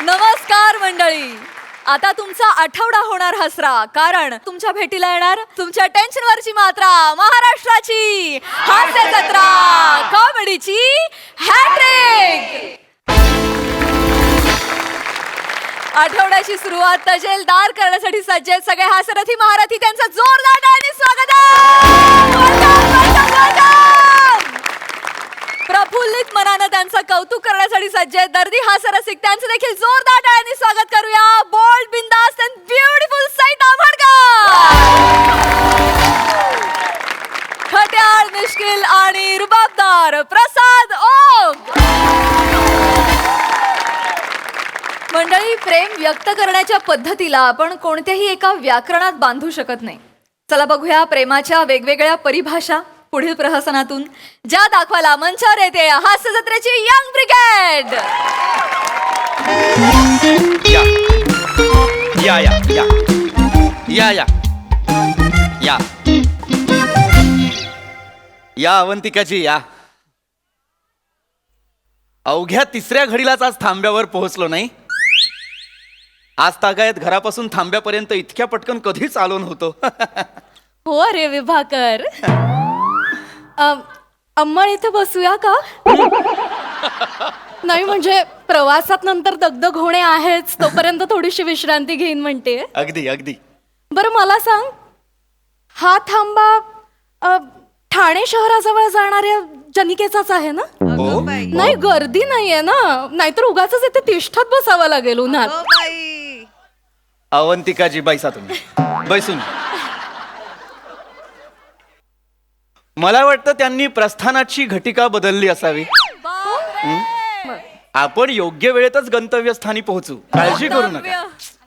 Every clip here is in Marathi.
नमस्कार मंडळी. आता तुमचा आठवडा होणार हसरा, कारण तुमच्या भेटीला येणार तुमच्या टेन्शनवरची मात्रा, महाराष्ट्राची हास्य जत्रा, कॉमेडीची हॅट्रिक. आठवड्याची सुरुवात तजेलदार करण्यासाठी सज्ज आहेत सगळे हास्यरथी महारथी. त्यांचं जोरदार टाळ्यांनी स्वागत आहे. प्रफुल्लित मनानं त्यांचं कौतुक करण्यासाठी सज्ज आहेत दर्दी हास्यरसिक. त्यांचं देखील जोरदार टाळ्यांनी स्वागत करूया. बोल्ड, बिंदास अँड ब्युटिफुल सईद आंबेडकर. खट्याळ, मिश्किल आणि रुबाबदार प्रसाद ओक. मंडळी, प्रेम व्यक्त करण्याच्या पद्धतीला आपण कोणत्याही एका व्याकरणात बांधू शकत नाही. चला बघूया प्रेमाच्या वेगवेगळ्या परिभाषा पुढील प्रहसनातून, ज्या दाखवायला मंचावर येते हास्य जत्रेची यंग ब्रिगेड. या या या या या या या अवंतिकाची या. अवघ्या तिसऱ्या घडीलाच आज थांब्यावर पोहोचलो नाही. आज तागायत घरापासून थांब्यापर्यंत इतक्या पटकन कधीच आलो नव्हतो. हो रे विभाकर. अंमळ इथे बसूया का? नाही म्हणजे प्रवासात नंतर दगदग होणे आहेच, तोपर्यंत थोडीशी विश्रांती घेईन म्हणते. अगदी अगदी. बरं मला सांग, हा थांबा ठाणे शहराजवळ जाणाऱ्या जनिकेचाच आहे ना? हो. नाही गर्दी नाहीये ना? नाहीतर उगाच इथे तिष्ठत बसावं लागेल उन्हात. अवंतिकाजी बैसा तुम्ही, बैसून. मला वाटतं त्यांनी प्रस्थानाची घटिका बदलली असावी. आपण योग्य वेळेतच गंतव्यस्थानी पोहोचू, काळजी करू नका.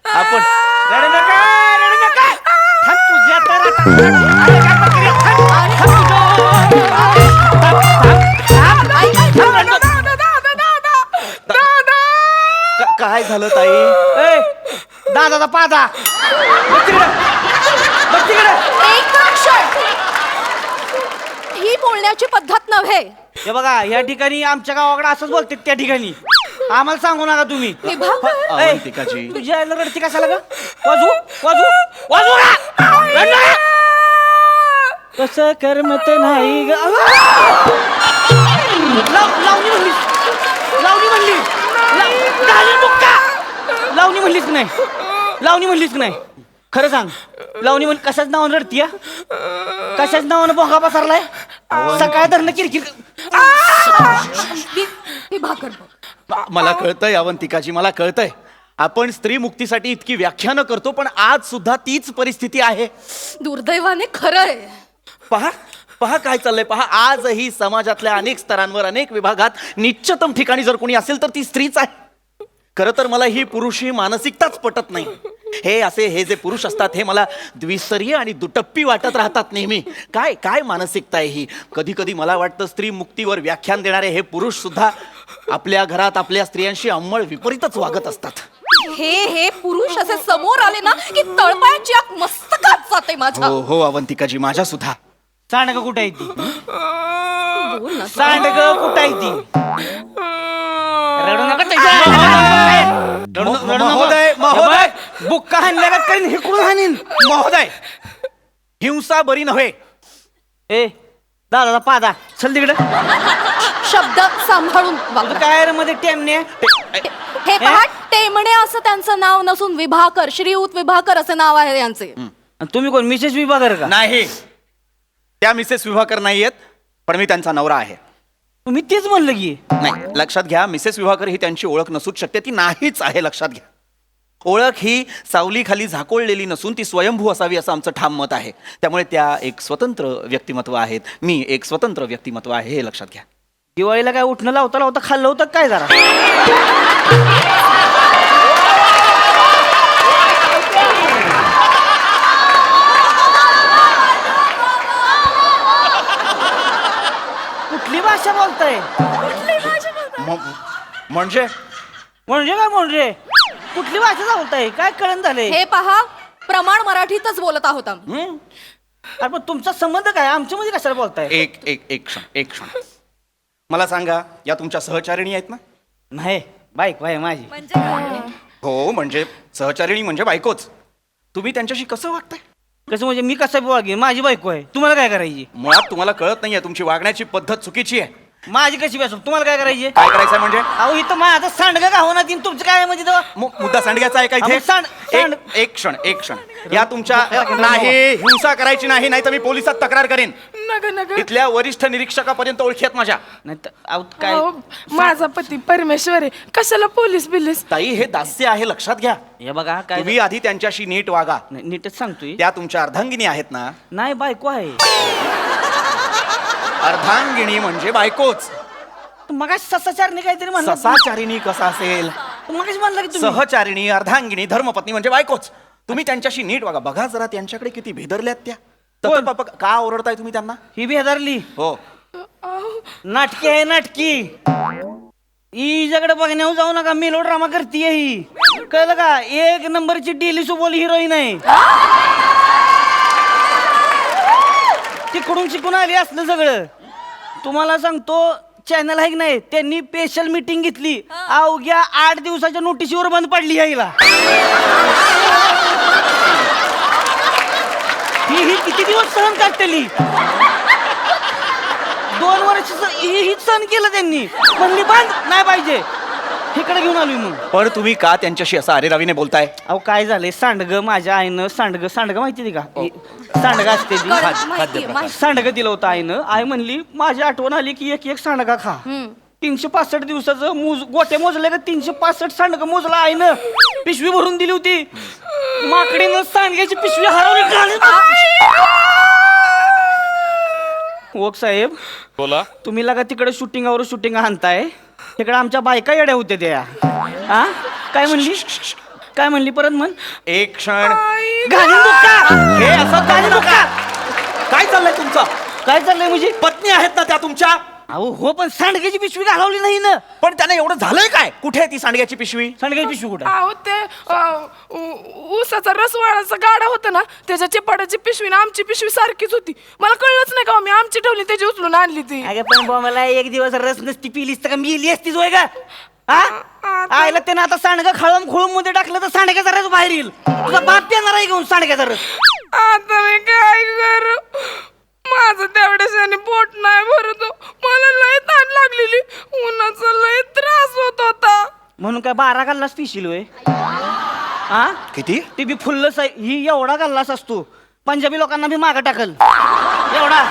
आपण रडू नका, रडू नका. थांब तुझ्या काय झालं ताई? दादा पादा ही बोलण्याची पद्धत नव्हे. हे बघा, या ठिकाणी आमच्या गावाकडे असंच बोलतात. त्या ठिकाणी आम्हाला सांगू नका तुम्ही. अवंतिकाजी, तुझ्या आईला रडती कशाला ग? वाजू वाजू वाजू ना. कसं करमत नाही ग. लावणी म्हणलीस, लावणी म्हणली, लावणी म्हणलीस की नाही? लावणी म्हणलीस की नाही? खरं सांग, लावणी म्हण कशाच नावानं रडती? कशाच नावानं भोंगा पसरलाय? सकाळ धरणं किरकिर. मला कळतंय अवंतिकाजी, मला कळतंय. आपण स्त्री मुक्तीसाठी इतकी व्याख्यानं करतो, पण आज सुद्धा तीच परिस्थिती आहे. दुर्दैवाने खरंय. पहा पहा काय चाललंय. पहा, आजही समाजातल्या अनेक स्तरांवर, अनेक विभागात निश्चितम ठिकाणी जर कोणी असेल तर ती स्त्रीच आहे. खरं तर मला ही पुरुषी मानसिकताच पटत नाही. हे जे पुरुष असतात हे मला द्विस्तरीय आणि दुटप्पी वाटत राहतात नेहमी. काय काय मानसिकता आहे ही? कधी कधी मला वाटतं स्त्री मुक्तीवर व्याख्यान देणारे हे पुरुष सुद्धा आपल्या घरात आपल्या स्त्रियांशी अंमळ विपरीतच वागत असतात. हे पुरुष असे समोर आले ना की तळपायाची आग मस्तकात जाते माझ्या. हो हो अवंतिकाजी, माझ्या सुद्धा. सांडग कुठं आहे ती? बोल ना. सांडग कुठं आहे ती? रडू नका. महोदय, महोदय, बुक्का हाणल्या करीन, हिकडून हाणीन. महोदय, हिंसा बरी नव्हे. ए दादा पादा चल तिकडे. शब्द सांभाळून वागा. काय रे मध्ये टेमने? हे पहा, टेमणे असं त्यांचं नाव नसून विभाकर, श्रीयुत विभाकर असे नाव आहे यांचे. तुम्ही कोण, मिसेस विभाकर का? नाही, त्या मिसेस विभाकर नाहीयेत, पण मी त्यांचा नवरा आहे. मी तेच म्हणलं की. नाही, लक्षात घ्या, मिसेस विभाकर ही त्यांची ओळख नसूच शकते. ती नाहीच आहे, लक्षात घ्या. ओळख ही सावलीखाली झाकोळलेली नसून ती स्वयंभू असावी असं आमचं ठाम मत आहे. त्यामुळे त्या एक स्वतंत्र व्यक्तिमत्व आहेत. मी एक स्वतंत्र व्यक्तिमत्व आहे, हे लक्षात घ्या. दिवाळीला काय उठणं लावता लावता खाल्लं होतं काय जरा? कुठली भाषा बोलताय? म्हणजे म्हणजे काय म्हणजे? कुठली भाषा बोलताय? काय कळण झालंय? हे पहा, प्रमाण मराठीतच बोलत आहोत. अरे पण तुमचा संबंध काय? आमच्या मध्ये कशाला बोलताय? एक क्षण. मला सांगा, या तुमच्या सहचारिणी आहेत ना? नाही. बायको आहे माझी. म्हणजे काय? हो म्हणजे सहचारिणी म्हणजे बायकोच. तुम्ही त्यांच्याशी कसं वागताय? कसं म्हणजे मी कसं वागेन? माझी बायको आहे, तुम्हाला काय करायची? मुळात तुम्हाला कळत नाहीये, तुमची वागण्याची पद्धत चुकीची आहे. माझी कशी बेसू, तुम्हाला काय करायची? काय करायचंय म्हणजे? अहो इथं माझं सांडगं का होणार तीन, तुमचं काय आहे म्हणजे तेव्हा? मुद्दा सांडग्याचा आहे का इथे? अहो, सांड- एक क्षण या तुमच्या नाही हिंसा करायची नाही, नाही तर मी पोलिसात तक्रार करेन. नका नका इथल्या वरिष्ठ निरीक्षकापर्यंत ओळखीत माझ्या. नाही तर अहो काय अहो, माझा पती परमेश्वर आहे, कशाला पोलीस बिलीस. ताई हे दास्य आहे, लक्षात घ्या. हे बघा काय तुम्ही आधी त्यांच्याशी नीट वागा. नाही, नीटच सांगतोय. त्या तुमच्या अर्धांगिनी आहेत ना. नाही बायको आहे. अर्धांगिनी म्हणजे बायकोच. मग ससाचारने काहीतरी म्हणलं. ससाचारिणी कसा असेल? मगाशी म्हणलं की तुम्ही सहचारिणी, अर्धांगिनी, धर्मपत्नी म्हणजे बायकोच. तुम्ही त्यांच्याशी नीट वागा. बघा जरा त्यांच्याकडे किती भेदरल्यात त्या. तर बाबा का ओरडताय तुम्ही त्यांना? ही बी हेदारली हो नाटकी आहे नाटकी. हिच्याकडे बघण्यावर जाऊ नका, मेलो ड्रामा करतीये ही, कळलं का? एक नंबरची डेली सोबोल हिरोईन आहे. तिकडून शिकून आली असलं सगळं. तुम्हाला सांगतो चॅनल आहे की नाही, त्यांनी स्पेशल मीटिंग घेतली, अवघ्या 8 दिवसाच्या नोटीशीवर बंद पडली यायला. ही किती दिवस सहन काढतेली? 2 वर्ष हीच सहन केलं त्यांनी. म्हणली बंद नाही पाहिजे, इकडे घेऊन आलोय मग. पण तुम्ही का त्यांच्याशी असं अरेरावीने बोलताय? अहो काय झालंय, सांडगं माझ्या आईनं सांडगं माहिती का? सांडगं असते ती. माहितीये, माहिती. सांडगं दिलं होतं आईनं. आई म्हणली माझी आठवण आली की एक सांडगा खा. 365 दिवसाचं गोटे मोजले का 365 सांडगं मोजलं आईनं. पिशवी भरून दिली होती. माकडीनं सांडग्याची पिशवी हरवली. ओक साहेब बोला. तुम्ही लगा तिकडे शूटिंग आणताय, तिकडे आमच्या बायका येड्या होत्या त्या. हा काय म्हणली परत म्हण. एक क्षण. घालीन बुक्का. हे असं घालीन बुक्का. काय चाललंय तुमचं? काय चाललंय म्हणजे? पत्नी आहेत ना त्या तुमच्या? अहो हो, पण सांडग्याची पिशवी घालवली नाही ना. पण त्याने एवढं झालंय काय? कुठे आहे ती सांडग्याची पिशवी? सांडग्याची पिशवी कुठे? अहो ते ऊसाचा रसवाडाचा गाडा होता ना, त्याच्या चिपाडाची पिशवी ना आमची पिशवी सारखीच होती. मला कळलंच नाही का, मी आमची ठेवली त्याची उचलून आणली ती. अगं पण बुवा, मला एक दिवस रस नसती पिलीस तर का मिली असतीच होय का? हा आईला त्यानं आता सांडगं खळम खुळूम मध्ये टाकलं तर सांडग्याचा रस बाहेर येईल. तुझा बाप येणार आहे घेऊन सांडग्याचा रस. आता मी काय करू? माझं तेवढ्याशाने पोट नाही भरत हो. मला लय ताण लागलेली, उन्हाचा लय त्रास होत होता. म्हणून काय 12 गल्लास पिशील होय? हा किती? ते बी फुल्लस आहे. ही एवढा गल्लास असतो, पंजाबी लोकांना बी मागं टाकल. एवढा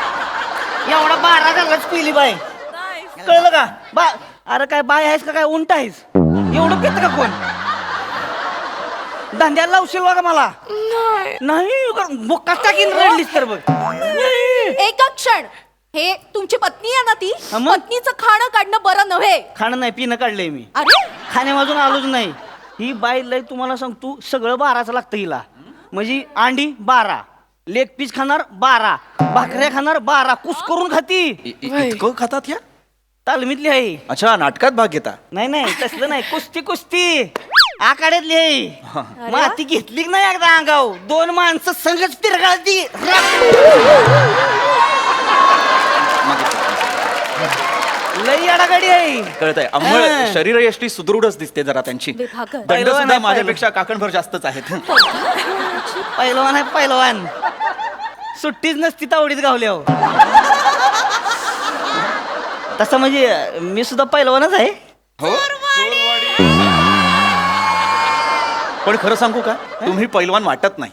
12 गल्लास पिली बाय. कळलं का? अरे काय बाय आहेस का काय उंट आहेस? एवढं पित का कोण? धंद्याला लावशील बघा मला. नाही बुक्का टाकीन रडलीस तर बघ. एक क्षण. हे तुमची पत्नी आहे ना ती? हा मग? पत्नीचं खाणं काढणं बरं नव्हे. खाणं नाही पिणं काढलंय मी. अरे खाण्यावाजून आलोच नाही. ही बाई लय तुम्हाला सांगतो सगळं 12चं लागतं हिला. म्हणजे अंडी 12, लेग पीस खाणार 12, भाकऱ्या खाणार 12, कुस करून खाती. इतकं खातात या? तालमीतली आहे. अच्छा, नाटकात भाग घेता? नाही तसलं नाही, कुस्ती आखाड्यातली आहे. माती घेतली की नाही एकदा अंगाव, 2 माणसं संगच पिरगाळती. लई अडागडी आहे. कळतंय. अंमळ शरीर यष्टी सुदृढच दिसते जरा त्यांची. विभाकर. दंड पहिलवान सुद्धा आहे, माझ्यापेक्षा काकणभर जास्तच आहेत. पहिलवान आहे पहिलवान. सुट्टीच नसती तावडीत गावल्या. तसं म्हणजे मी सुद्धा पहिलवानच आहे. हो. पण खरं सांगू का, तुम्ही पैलवान वाटत नाही.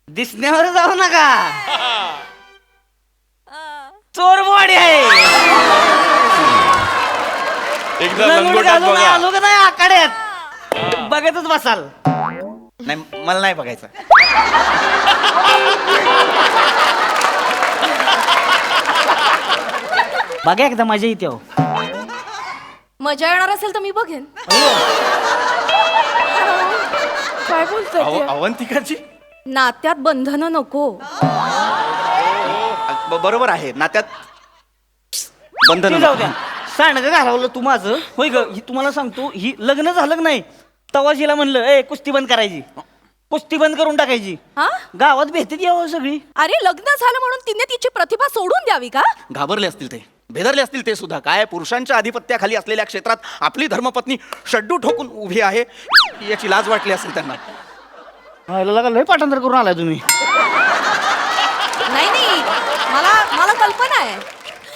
दिसण्यावर जाऊ नका, चोरबवाडी आहे. एकदा लंगोट लंगोटात घालून बघा. आलो का नाही आखाड्यात, बघतच बसाल. नाही मला नाही बघायचं. बघा एकदा माझ्या इथे. मजा येणार असेल तर मी बघेन. काय बोलताय ते? अवंतिकाची नात्यात बंधनं नको. बरोबर आहे, नात्यात बंधन. जाऊ द्या. सांडगं घालवलं तू माझं होय ग. ही तुम्हाला सांगतो, ही लग्न झालं की नाही तवा हिला म्हणलं ए कुस्ती बंद करायची, कुस्ती बंद करून टाकायची. हा? गावात भेटत यावं सगळी. अरे लग्न झालं म्हणून तिने तिची प्रतिभा सोडून द्यावी का? घाबरले असतील ते. भेदरले असतील ते सुद्धा. काय पुरुषांच्या आधिपत्याखाली असलेल्या क्षेत्रात आपली धर्मपत्नी शड्डू ठोकून उभी आहे याची लाज वाटली असेल त्यांना. लगा लय पाठांतर करून आलाय तुम्ही. नाही मला कल्पना आहे.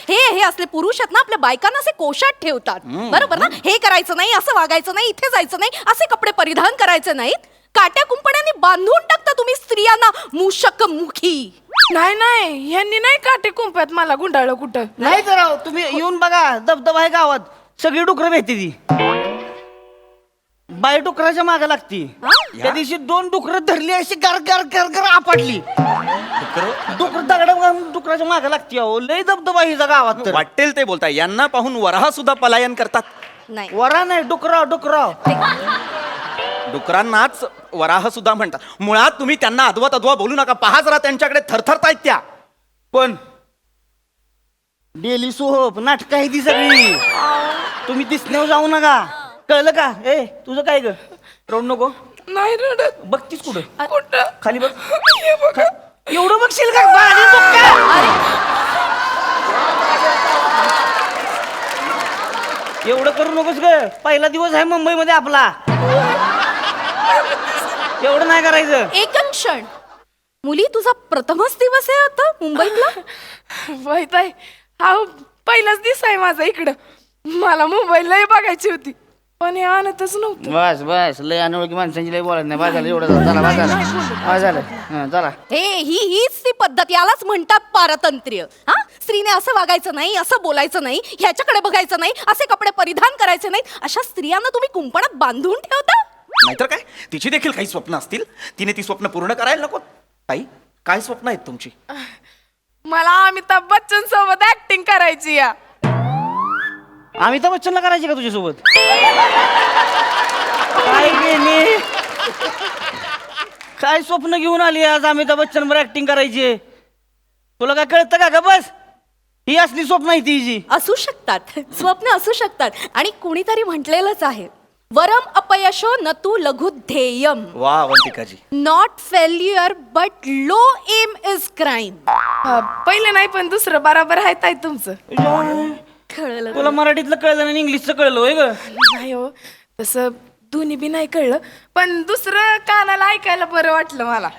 हे असले पुरुष आहेत ना आपल्या बायकांना असे कोशात ठेवतात. बरोबर ना. हे करायचं नाही, असं वागायचं नाही, इथे जायचं नाही, असे कपडे परिधान करायचे नाहीत. काट्या कुंपणाने बांधून टाकता तुम्ही स्त्रियांना मूषक मुखी. नाही ह्यांनी नाही काटे कुंपात मला गुंडाळलं कुठं. नाही तर राव, तुम्ही येऊन बघा, धबधबा आहे गावात, सगळी डुकरं भेटते ती. बाई डुकराच्या मागे लागती. त्या दिवशी 2 डुकरं धरली, अशी गर गर गर गर आपटली. डुकर दगड डुकराच्या मागे लागती. अहो लय धबधबा हिचा गावात. तर वाटेल ते बोलताय. यांना पाहून वराह सुद्धा पलायन करतात. नाही वरा नाही, डुकराव डुकराव. डुकरांनाच वराह सुद्धा म्हणतात. मुळात तुम्ही त्यांना अद्वा बोलू नका. पहा जरा त्यांच्याकडे थरथरतायत त्या. पण डेली सोहप नाटक आहे ती सगळी. तुम्ही दिसण्यावर जाऊ नका, कळलं का? ए तुझं काय ग? रडू नको. नाही रडत. बघतीस कुठं? कुठं? खाली बघ. हे बघा. एवढं बघशील का? बाहेर बघ का? एवढं करू नकोस ग. पहिला दिवस आहे मुंबईमध्ये आपला. एवढं नाही करायचं. एक क्षण. मुली तुझा प्रथमच दिवस आहे आता मुंबईतला. माहित आहे हा पहिलाच दिवस आहे माझा इकडं. मला मुंबईलाही बघायची होती पण हे आणतच नव्हतं. बस बस, लय अनोळखी माणसांची लय बोलायचं नाही. बस झालं एवढं. चला बस झालं. बस झालं. हं, चला. हीच ती पद्धत. यालाच म्हणतात पारतंत्र्य. हा, स्त्रीने असं वागायचं नाही, असं बोलायचं नाही, ह्याच्याकडे बघायचं नाही, असे कपडे परिधान करायचे नाही. अशा स्त्रियांना तुम्ही कुंपणात बांधून ठेवता. नाहीतर काय, तिची देखील काही स्वप्न असतील. तिने ती स्वप्न पूर्ण करायला नको. ताई, काय स्वप्न आहेत तुमची? मला अमिताभ बच्चन सोबत ऍक्टिंग करायची या. अमिताभ बच्चनला करायची का तुझ्यासोबत? काय गेली? काय स्वप्न घेऊन आली आज अमिताभ बच्चनवर ऍक्टिंग करायची? तुला काय कळतं का? बस, ही असली स्वप्न आहे ती जी. असू शकतात, स्वप्न असू शकतात. आणि कुणीतरी म्हटलेलंच आहे, वरम अपयशो न तू लघु ध्येयम. वा Avantikaji. Not failure but low aim is crime. पहिलं नाही पण दुसरं बरोबर आहे ताई तुमचं. कळलं? तुला मराठीतलं कळलं आणि इंग्लिशचं कळलं होय ग? नाही हो, तसं दोन्ही बी नाही कळलं पण दुसरं कानाला ऐकायला बरं वाटलं मला.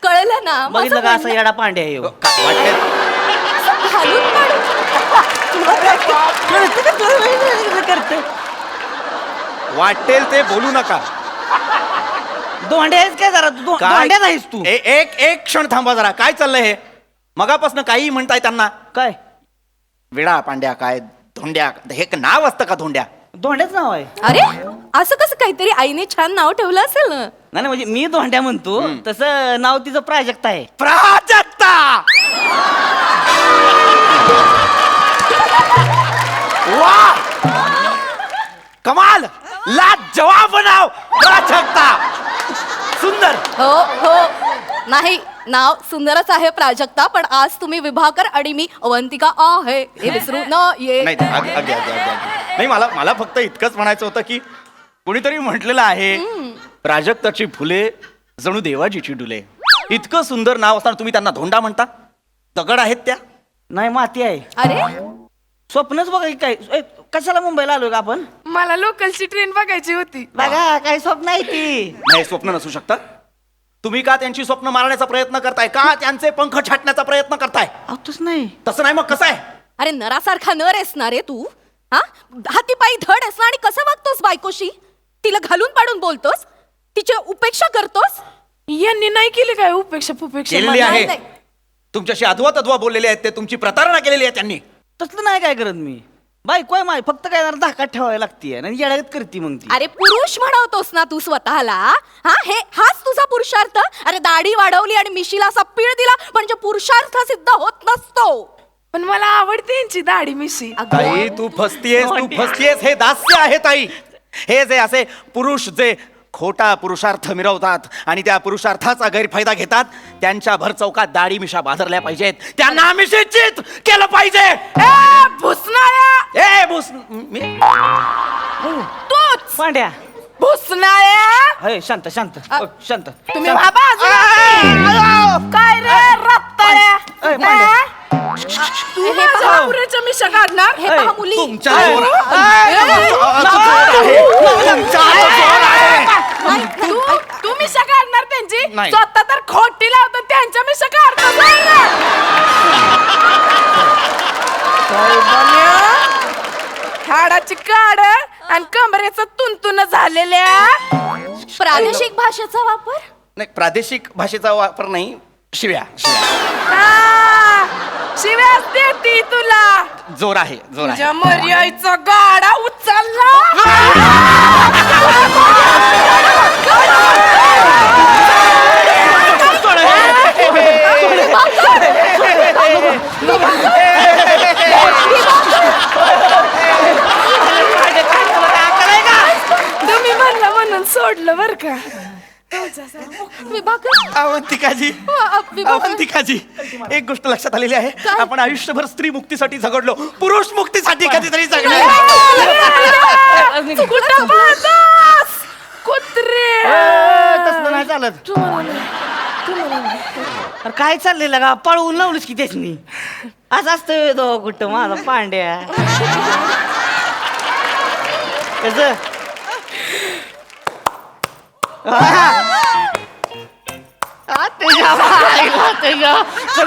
कळलं ना? माझं बघितलं का? असं म्हणणं- येडा पांडे आहे ह्यो. वाटेल असं घालून काढून- कळतं का तुला? करते वाटेल ते बोलू नका. दोंडे आहेस काय जरा? तू काय? दोंड्यात आहेस तू. एक क्षण थांबा जरा. काय चाललंय हे? मगापासून काही म्हणताय त्यांना. काय विडा पांड्या, काय धोंड्या, हे एक नाव असतं का धोंड्या? दोंड्याच नाव आहे. अरे असं कसं? काहीतरी आईने छान नाव ठेवलं असेल ना. नाही म्हणजे मी दोंड्या म्हणतो, तसं नाव तिचं प्राजक्ता आहे. प्राजक्ता. वा, कमाल, लाजवाब नाव, प्राजक्ता. सुंदर. हो नाही, नाव सुंदरच आहे प्राजक्ता, पण आज तुम्ही विभाकर आणि मी अवंतिका आहे हे विसरू नाही नाही, मला फक्त इतकंच म्हणायचं होतं की कोणीतरी म्हटलेलं आहे, प्राजक्ताची फुले जणू देवाजीची डुले. इतकं सुंदर नाव असताना तुम्ही त्यांना धोंडा म्हणता? दगड आहेत त्या? नाही माती आहे. अरे स्वप्नच बघा की काय. कशाला मुंबईला आलोय का आपण? मला लोकलची ट्रेन बघायची होती. बघा काय स्वप्न आहे ती. नाही, स्वप्न नसू शकतं. तुम्ही का त्यांची स्वप्न मारण्याचा प्रयत्न करताय? का त्यांचे पंख छाटण्याचा प्रयत्न करताय? तसंच नाही. तसं नाही, मग कसं आहे? अरे नरासारखा नर आहेस ना रे तू. हा, हाती पायी धड आहेस ना. आणि कसं वागतोस बायकोशी? तिला घालून पाडून बोलतोस, तिची उपेक्षा करतोस. यांनी नाही केली काय उपेक्षा पुपेक्षा? केलेली मला- आहे. नाही. तुमच्याशी अद्वा तद्वा बोललेले आहेत ते. तुमची प्रतारणा केलेली आहे त्यांनी. तसलं नाही काय करत मी. बायको आहे माय, फक्त काय जरा धाकात ठेवायला लागतीये आणि येड्यागत करते मग ती. अरे पुरुष म्हणवतोस ना तू स्वतःला. हाच तुझा पुरुषार्थ. अरे दाढी वाढवली आणि मिशीला असा पीळ दिला म्हणजे पुरुषार्थ सिद्ध होत नसतो. पण मला आवडते यांची दाढी मिशी. ताई, तू फसतीयेस. हे दास्य आहे ताई. हे जे असे पुरुष जे खोटा पुरुषार्थ मिरवतात आणि त्या पुरुषार्थाचा गैरफायदा घेतात, त्यांच्या भर चौकात दाढी मिशा बाजारल्या पाहिजेत. त्यांना मिशीचित केलं पाहिजे. ए, भुसनाळ्या! ए भूस मी तूच पांड्या. भुसनाळ्या! अय शांत शांत शांत. तुम्ही बाबा काय रे रत्ताळ्या? अय, पांड्या. तू माझ्या नवऱ्याच्या मिशा काढणार हे पहा मुली तुमच्या नाही, तू मिशा काढणार त्यांची नाही. स्वतः तर खोटी लावतात त्यांच्या मिशा काढतात हाडाची काड आणि कमरेचं तुंतुन झालेल्या प्रादेशिक भाषेचा वापर नाही, प्रादेशिक भाषेचा वापर नाही, शिव्या शिव्या. शिव्याच देती तुला जोर आहे, जोर आहे. तुझ्या मर्याईचा गाडा उचलला तुम्ही म्हणला म्हणून सोडलं बर का विभाकर अवंतिकाजी, अवंतिकाजी, एक गोष्ट लक्षात आलेली आहे, आपण आयुष्यभर स्त्री मुक्तीसाठी झगडलो, पुरुष मुक्तीसाठी कधीतरी जगलो. कुठं पाहतास कुत्रे तसं नाही चालत. अरे काय चाललंय लगा, पळवून लावलीस की त्याचनी. असं असतं दो कुठं माझा पांड्या. कसं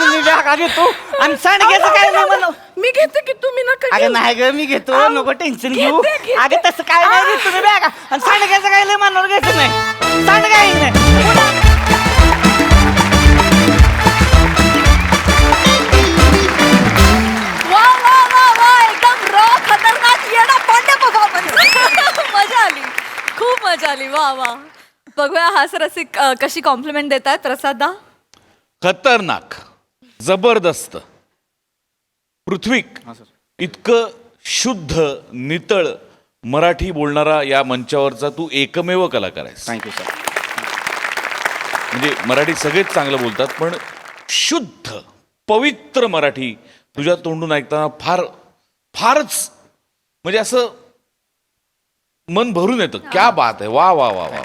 मी बॅगा घेतो आणि सांडग्याचं काय नाही म्हणलं. मी घेते की तुम्ही नका अगं घेऊ. नाही ग, मी घेतो, नको टेन्शन घेऊ. घेते, घेते. अगं तसं काय नाही घेत तुम्ही बॅगा. आणि सांडग्याचं काय लय मनावर घ्यायचं नाही. सांडगा आहे नाही. वा वा वा वा एकदम रॉ खतरनाक येडा पांड्या परफॉर्मन्स. मजा आली, खूप मजा आली. वा वा. बघूया हास रसिक कशी कॉम्प्लिमेंट देत आहेत प्रसाददा. खतरनाक, जबरदस्त. पृथ्वीक इतकं शुद्ध नितळ मराठी बोलणारा या मंचावरचा तू एकमेव कलाकार आहेस. Thank you sir. म्हणजे मराठी सगळेच चांगलं बोलतात, पण शुद्ध पवित्र मराठी तुझ्या तोंडून ऐकताना फारच म्हणजे असं मन भरून येतं. क्या बात आहे, वा वा वा वा.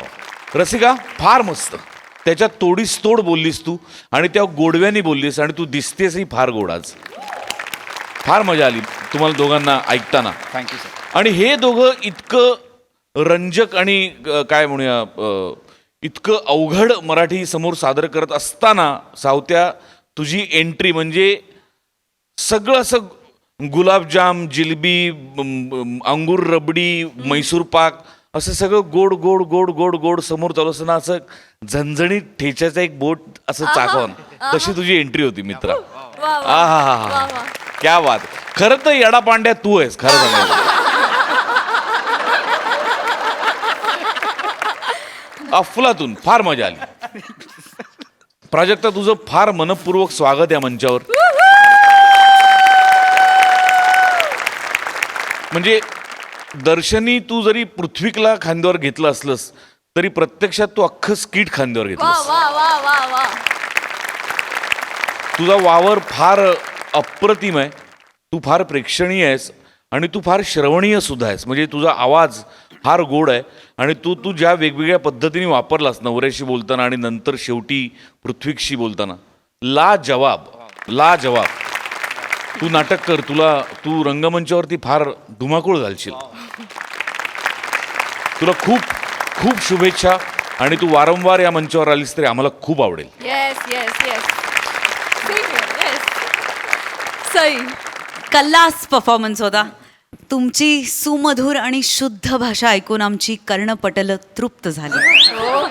रसिका फार मस्त. त्याच्यात तोडीस तोड बोललीस तू आणि त्या गोडव्यानी बोललीस आणि तू दिसतेसही फार गोड आज. फार मजा आली तुम्हाला दोघांना ऐकताना. Thank you sir. आणि हे दोघं इतकं रंजक आणि काय म्हणूया इतकं अवघड मराठी समोर सादर करत असताना सावत्या तुझी एंट्री म्हणजे सगळं असं गुलाबजाम, जिलबी, अंगूर रबडी, मैसूर पाक असं सगळं गोड गोड गोड गोड गोड समोर चालू असताना असं झणझणीत ठेच्याचं एक बोट असं चाकवून तशी तुझी एंट्री होती मित्रा. वा वा आहा, क्या बात. खरं तर येडा पांड्या तू आहेस खरं सांगायचं. अफलातून फार मजा आली. प्राजक्ता तुझं फार मनपूर्वक स्वागत या मंचावर. म्हणजे दर्शनी तू जरी पृथ्वीकला खांद्यावर घेतलं असलंस तरी प्रत्यक्षात तू अख्खं स्किट खांद्यावर वा घेतलंस. वा वा वा वा. तुझा वावर फार अप्रतिम आहे. तू फार प्रेक्षणीय आहेस आणि तू फार श्रवणीय सुद्धा आहेस. म्हणजे तुझा आवाज फार गोड आहे आणि तू ज्या वेगवेगळ्या पद्धतीने वापरलास नवऱ्याशी बोलताना आणि नंतर शेवटी पृथ्वीकशी बोलताना, ला जवाब. तू नाटक कर, तू रंगमंचावरती फार धुमाकूळ घालशील. तुला खूप खूप शुभेच्छा आणि तू वारंवार या मंचावर आलीस तरी आम्हाला खूप आवडेल. Yes yes yes. सई. कल्लास परफॉर्मन्स होता. तुमची सुमधुर आणि शुद्ध भाषा ऐकून आमची कर्णपटल तृप्त झाली.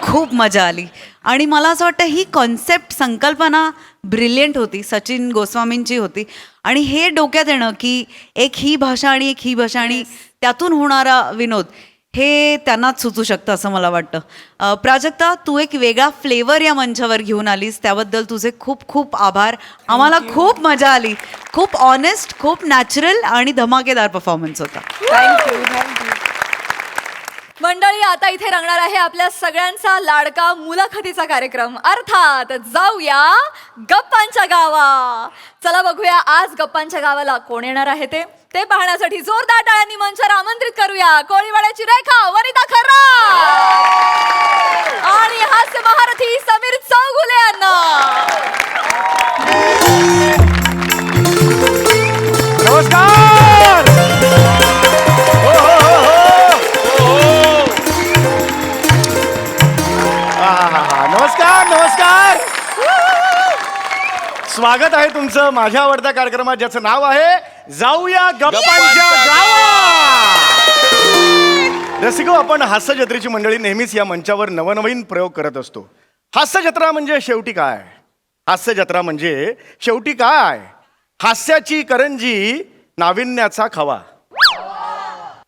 खूप मजा आली आणि मला असं वाटतं ही कॉन्सेप्ट संकल्पना ब्रिलियंट होती, सचिन गोस्वामींची होती. आणि हे डोक्यात येणं की एक ही भाषा आणि एक ही भाषा आणि त्यातून होणारा विनोद हे त्यांनाच सुचू शकतं असं मला वाटतं. प्राजक्ता, तू एक वेगळा फ्लेवर या मंचावर घेऊन आलीस, त्याबद्दल तुझे खूप खूप आभार. आम्हाला खूप मजा आली. खूप ऑनेस्ट, खूप नॅचरल आणि धमाकेदार परफॉर्मन्स होता. मंडळी, आता इथे रंगणार आहे आपल्या सगळ्यांचा लाडका मुलाखतीचा कार्यक्रम, अर्थात जाऊया गप्पांच्या गावा. चला बघूया आज गप्पांच्या गावाला कोण येणार आहे ते पाहण्यासाठी जोरदार टाळ्यांनी मंचावर आमंत्रित करूया कोळीवाड्याची रेखा, वनिता खर्रा आणि हास्य महारथी समीर चौगुले यांना. स्वागत आहे तुमचं माझ्या आवडत्या कार्यक्रमात ज्याचं नाव आहे जाऊया गप्पांच्या गावात. रसिको, आपण हास्य जत्रेची मंडळी नेहमीच या मंचावर नवनवीन प्रयोग करत असतो. हास्य जत्रा म्हणजे शेवटी काय? हास्य जत्रा म्हणजे शेवटी काय? हास्याची करंजी, नाविन्याचा खवा.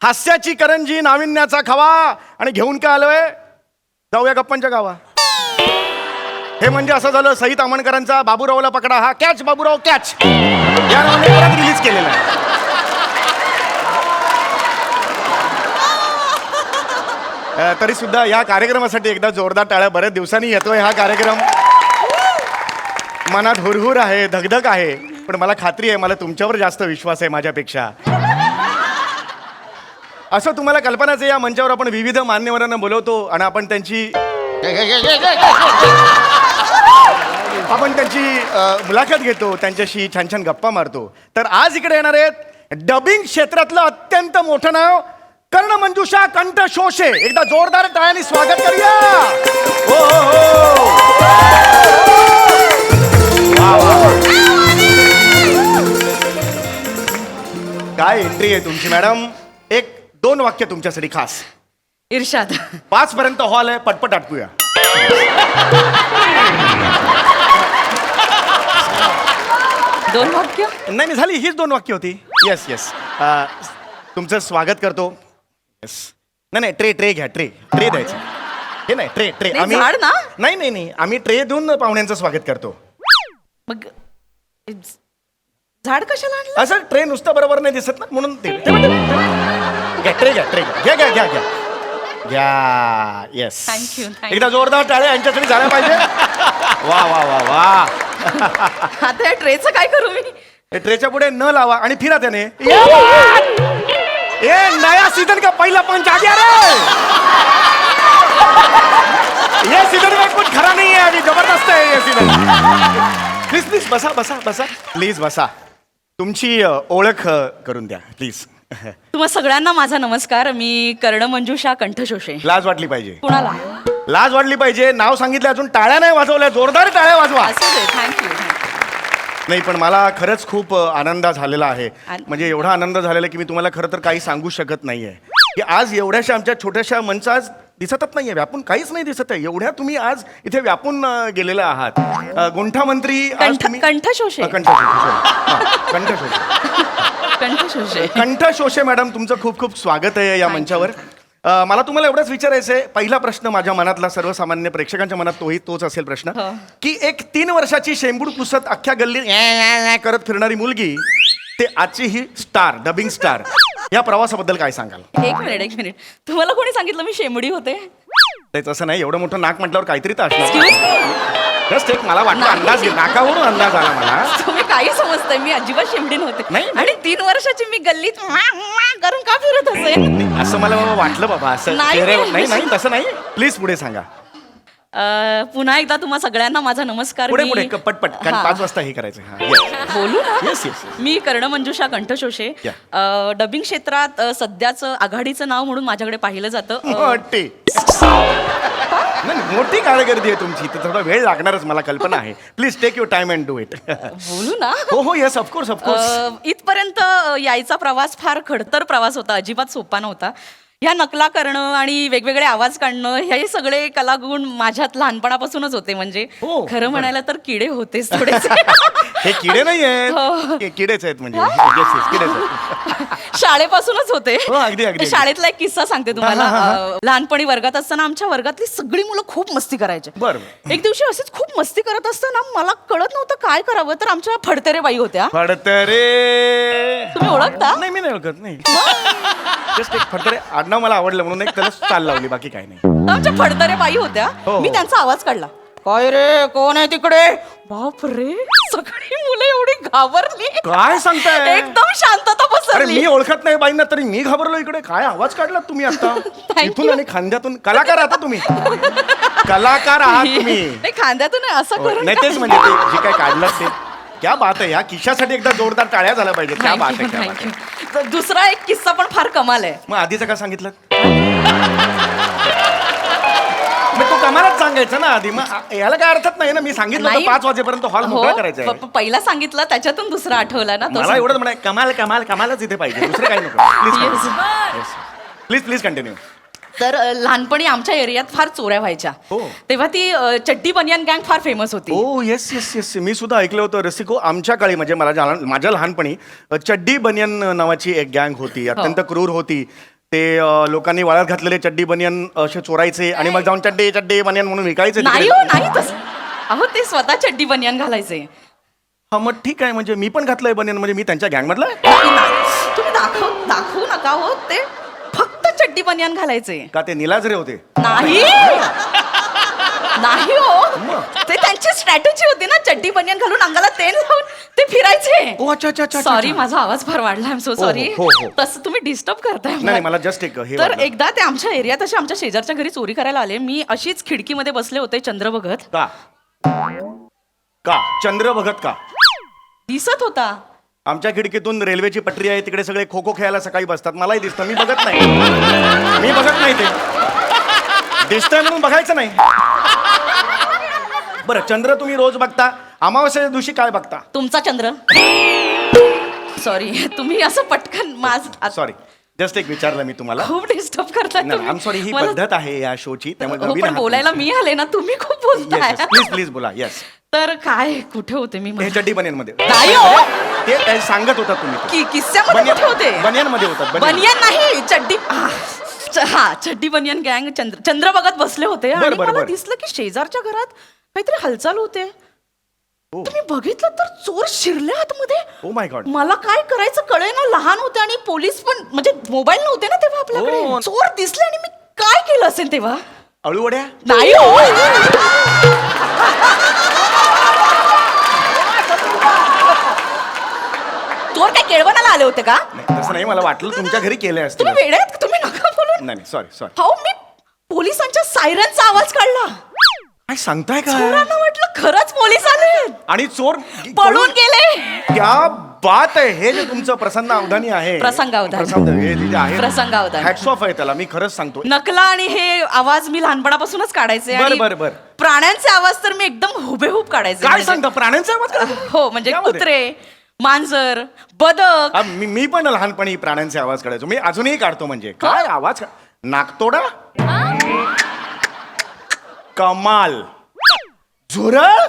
हास्याची करंजी, नाविन्याचा खवा. आणि घेऊन काय आलोय? जाऊया गप्पांच्या गावा. हे म्हणजे असं झालं सईत आमणकरांचा बाबूरावला पकडा हा कॅच बाबूराव कॅच या नावाने परत रिलीज केलेला आहे. तरी सुद्धा या कार्यक्रमासाठी एकदा जोरदार टाळ्या. बऱ्याच दिवसांनी येतोय हा कार्यक्रम. मनात हुरहुर आहे, धगधग आहे, पण मला खात्री आहे मला तुमच्यावर जास्त विश्वास आहे माझ्यापेक्षा. असं तुम्हाला कल्पनाच आहे, या मंचावर आपण विविध मान्यवरांना बोलवतो आणि आपण त्यांची मुलाखत घेतो, त्यांच्याशी छान छान गप्पा मारतो. तर आज इकडे येणार आहेत डबिंग क्षेत्रातलं अत्यंत मोठं नाव कर्णमंजुषा कंठ शोषे. एकदा जोरदार टाळ्यांनी स्वागत करूया. हो हो हो. वा, वा, वा. काय एंट्री आहे तुमची मॅडम. 1-2 वाक्य तुमच्यासाठी खास. इर्षाद 5 पर्यंत हॉल आहे, पटपट आटपूया. दोन वाक्य. नाही झाली, हीच 2 वाक्य होती. Yes yes. तुमचं स्वागत करतो. येस. नाही ट्रे घ्या. ट्रे द्यायचं. हे नाही ट्रे नाही, झाड ना? नाही आम्ही ट्रे देऊन पाहुण्यांचं स्वागत करतो. मग झाड कशाला आणलं? असं ट्रे नुसतं बरोबर नाही दिसत ना, म्हणून ते घ्या. ट्रे घ्या. येस. Thank you. एकदा जोरदार टाळ्या यांच्यासाठी झाल्या पाहिजे. वा वा वा वा. आता या ट्रेचं काय करू मी? हे ट्रेच्या पुढे न लावा आणि फिरा त्याने. ये नया सीजन का पहला पंच आ गया रे. ये सीजन में कुछ खरा नहीं है अभी, जबरदस्त है ये सीजन. प्लीज बसा प्लीज बसा. तुमची ओळख करून द्या प्लीज. तुम्हा सगळ्यांना माझा नमस्कार. मी कर्णमंजुषा कंठशोषे. लाज वाटली पाहिजे. कुणाला? लाज वाटली पाहिजे. नाव सांगितलं, अजून टाळ्या नाही वाजवल्या. जोरदार टाळ्या वाजवा. असू दे. थँक्यू. नाही पण मला खरंच खूप आनंद झालेला आहे. म्हणजे एवढा आनंद झालेला की मी तुम्हाला खरं तर काही सांगू शकत नाहीये की आज एवढ्याशा आमच्या छोट्याशा मंचा आज दिसतच नाहीये, व्यापून काहीच नाही दिसत आहे. एवढ्या तुम्ही आज इथे व्यापून गेलेला आहात. गुंठा मंत्री आज तुम्ही- कंठशोषे. कंठशोषे. कंठशोषे मॅडम, तुमचं खूप खूप स्वागत आहे या मंचावर. मला तुम्हाला एवढंच विचारायचं आहे. पहिला प्रश्न माझ्या मनातला, सर्वसामान्य प्रेक्षकांच्या मनात तोच असेल प्रश्न की एक 3 वर्षाची शेंबूड पुसत अख्ख्या गल्लीत करत फिरणारी मुलगी ते आजची ही स्टार, डबिंग स्टार, या प्रवासाबद्दल काय सांगाल? एक मिनिट. तुम्हाला कोणी सांगितलं मी शेंबडी होते? ते तसं नाही, एवढं मोठं नाक म्हटल्यावर काहीतरी तर असणार. Excuse me? जस्ट एक मला वाटलं अंदाज, नाकावरून अंदाज आला मला. तुम्ही काही समजताय, मी अजिबात शेंबडी नव्हते. नाही. आणि 3 वर्षाची मी गल्लीत करून का फिरत असेल? असं मला बाबा वाटलं बाबा. असं नाही, चेहऱ्यावर- नाही. नाही तसं नाही. प्लीज पुढे सांगा. पुन्हा एकदा तुम्हा सगळ्यांना माझा नमस्कार. पुढे मी- पटपट, कारण हा. 5 वाजता हे करायचं. हा, yes. बोलू ना? येस. मी कर्णमंजुषा कंठशोषे. डबिंग क्षेत्रात सध्याचं आघाडीचं नाव म्हणून माझ्याकडे पाहिलं जातं. मोठी मोठी कारकिर्दी आहे तुमची, तर थोडा वेळ लागणारच, मला कल्पना आहे. Please take your time and do it. बोलू ना? हो येस, ऑफकोर्स. इथपर्यंत यायचा प्रवास फार खडतर प्रवास होता, अजिबात सोपा नव्हता. ह्या नकला करणं आणि वेगवेगळे आवाज काढणं हे सगळे कलागुण माझ्यात लहानपणापासूनच होते. म्हणजे हो, खरं म्हणायला तर किडे होतेच थोडेसे. हे किडे नाही आहेत, किडेच आहेत म्हणजे. Yes, किडेच आहेत. शाळेपासूनच होते. हो, अगदी. शाळेतला एक किस्सा सांगते तुम्हाला. लहानपणी वर्गात असताना आमच्या वर्गातली सगळी मुलं खूप मस्ती करायचे. बरं. एक दिवशी असेच खूप मस्ती करत असताना मला कळत नव्हतं काय करावं, तर आमच्या फडतरे बाई होत्या. फडतरे तुम्ही ओळखता? नाही, मी नाही ओळखत. नाही, जस्ट एक फडतरे आडनाव मला आवडलं म्हणून एक त्याला चाल लावली, बाकी काय नाही. आमच्या फडतरे बाई होत्या. हो. मी त्यांचा आवाज काढला, काय रे, कोण आहे तिकडे? बाप रे, सगळी मुलं एवढी घाबरली. काय सांगताय? एकदम शांतता अरे पसरली. मी ओळखत नाही बाईंना, तरी मी घाबरलो. इकडे काय आवाज काढलात तुम्ही आता? इथून आणि खांद्यातून. कलाकार आहात तुम्ही. कलाकार आहात तुम्ही. नाही, खांद्यातून नाही, असं करून नाही, तेच म्हणजे ते जे काय काढलं ते. क्या बात आहे. या किशासाठी एकदा जोरदार टाळ्या झाल्या पाहिजे. क्या बात आहे, क्या बात आहे. दुसरा एक किस्सा पण फार कमाल आहे. मग आधीचं का सांगितलं? मग तो कमालच सांगायचं ना आधी. मग याला काय अर्थच नाही ना. मी सांगितलं होतं नाही. 5 वाजेपर्यंत हॉल हो, मोकळा करायचा आहे. पहिला सांगितलं त्याच्यातून दुसरा आठवला ना तो मला एवढंच म्हणाय कमाल कमाल कमालच इथे पाहिजे, दुसरं काही नको. Please please continue. तर लहानपणी आमच्या एरियात फार चोऱ्या व्हायच्या. हो. तेव्हा ती चड्डी बनियान गँग फार फेमस होती. ओ येस येस येस, मी सुद्धा ऐकलं होतं रसिको. आमच्या काळी म्हणजे माझ्या लहानपणी चड्डी बनियन नावाची एक गँग होती, अत्यंत क्रूर होती. ते लोकांनी वाळत घातलेले चड्डी बनियन असे चोरायचे आणि मग जाऊन चड्डी चड्डी बनियन म्हणून विकायचे नाही तिकडे. हो, नाही तसं. अहो ते स्वतः चड्डी बनियान घालायचे. हा मग ठीक आहे, म्हणजे मी पण घातलंय बनियन, म्हणजे मी त्यांच्या गँग मधला तुम्ही दाखवू नका हो. ते फक्त चड्डी बनियान घालायचे. का ते निलाजरे होते? नाही नाही हो, ते त्यांची स्ट्रॅटेजी होती ना. चड्डी बनियान घालून अंगाला तेल लावून ते फिरायचे. ओ अच्छा अच्छा अच्छा. सॉरी, माझा आवाज फार वाढला. I am so sorry. हो, हो. तसं तुम्ही डिस्टर्ब करताय मला. नाही मला जस्ट एक हे तर वाटलं. एकदा ते आमच्या एरियात असे आमच्या शेजारच्या घरी चोरी करायला आले. मी अशीच खिडकीमध्ये बसले होते चंद्र बघत. का का चंद्र बघत का? दिसत होता. आमच्या खिडकीतून रेल्वेची पटरी आहे, तिकडे सगळे खो खो खेळायला सकाळी बसतात. मलाही दिसतं, मी बघत नाही. मी बघत नाही, ते दिसतंय म्हणून बघायचं नाही. बरं चंद्र तुम्ही रोज बघता, अमावस्येच्या दिवशी काय बघता? तुमचा चंद्र. सॉरी, तुम्ही असं पटकन सॉरी, जस्ट एक विचारलं मी तुम्हाला. खूप डिस्टर्ब करताय नाही आय एम सॉरी, ही मला- पद्धत आहे या शोची, त्यामुळे हो, नवीन पण आहात बोलायला तुम्ही. मी आले ना, तुम्ही खूप बोलताय. प्लीज प्लीज बोला. येस. तर काय, कुठे होते मी? हे चड्डी बनियन मध्ये नाही हो. ते काय सांगत होता तुम्ही ते. किस्स्यामध्ये कुठे होते? बनियन मध्ये होतात. बनियन नाही, चड्डी. हा, चड्डी बनियन गँग चंद्र बघत बसले होते आणि बरं, मला बरं. दिसलं की शेजारच्या घरात काहीतरी हालचाल होते. हो. तुम्ही बघितलं तर चोर शिरले आतमध्ये. Oh my God. मला काय करायचं कळे ना. लहान होते आणि पोलीस पण, म्हणजे मोबाईल नव्हते ना तेव्हा आपल्याकडे. हो. चोर दिसले आणि मी काय केलं असेल तेव्हा? अळूवड्या? नाही हो. चोर काय केळवणाला आले होते का? नाही, तसं नाही, मला वाटलं तुमच्या घरी केले असतील. तुम्ही वेडे आहेत का? तुम्ही नका बोलून. नाही सॉरी सॉरी. हो, मी पोलिसांच्या सायरनचा आवाज काढला. काय सांगताय का? चोरांना वाटलं खरंच पोलीस आले. आणि चोर पळून गेले. क्या बात आहे. हे जे तुमचं प्रसन्न अवधानी आहे, प्रसंगावधान. हे जे आहे, प्रसंगावधान. हॅट्स ऑफ आहे त्याला, मी खरंच सांगतो. नकला आणि हे आवाज मी लहानपणापासूनच काढायचे. बरं, आणि बरं, बरं. प्राण्यांचे आवाज तर मी एकदम हुबेहूब काढायचे. काय म्हणजे- सांगता, प्राण्यांचा आवाज काढतो? हो, म्हणजे त्यामध्ये? कुत्रे, मांजर, बदक. मी पण लहानपणी प्राण्यांचे आवाज काढायचो. मी अजूनही काढतो. म्हणजे काय आवाज? नाकतोडा, कमाल, झुरळ,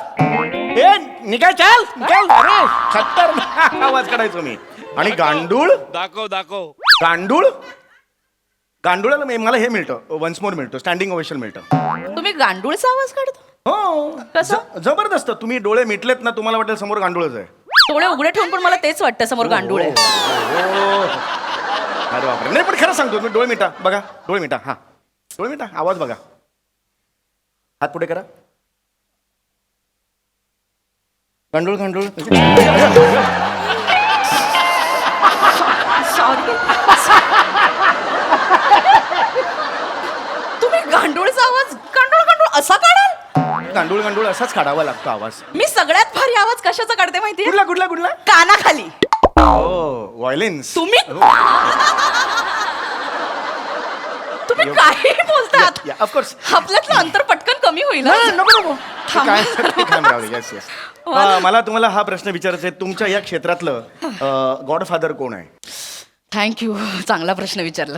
ए निघाय चल चल. अरे खतरनाक आवाज काढायचो मी. आणि गांडूळ, दाखव. गांडुळाला मला हे मिळतं, वन्स मोर मिळतं, स्टँडिंग ओवेशन मिळतं. तुम्ही गांडूळचा आवाज काढतो? हो कसं? जबरदस्त. तुम्ही डोळे मिटलेत ना, तुम्हाला वाटेल समोर गांडूळच आहे. डोळे उघडे ठेवून पण मला तेच वाटतं समोर गांडूळ आहे. हो. अरे बापरे. नाही पण खरं सांगतो, तुम्ही डोळे मिटा बघा. डोळे मिटा. हा डोळे मिटा, आवाज बघा. हात पुढे करा. गांडूळ गांडूळ. सॉरी. तुम्ही गांडूळचा आवाज गांडूळ असा काढाल? गांडूळ गांडूळ असाच काढावा लागतो आवाज. मी सगळ्यात भारी आवाज कशाचा काढते माहितीये? कुठला कुठला कुठला? कानाखाली. हो व्हायलेन्स. तुम्ही तुम्ही काही बोलतात. ऑफकोर्स. आपल्यातलं अंतर पटकन कमी होईल ना? नको नको. थांबा. Yes yes. मला तुम्हाला हा प्रश्न विचारायचा आहे. तुमच्या या क्षेत्रातलं गॉडफादर कोण आहे? थँक्यू, चांगला प्रश्न विचारला.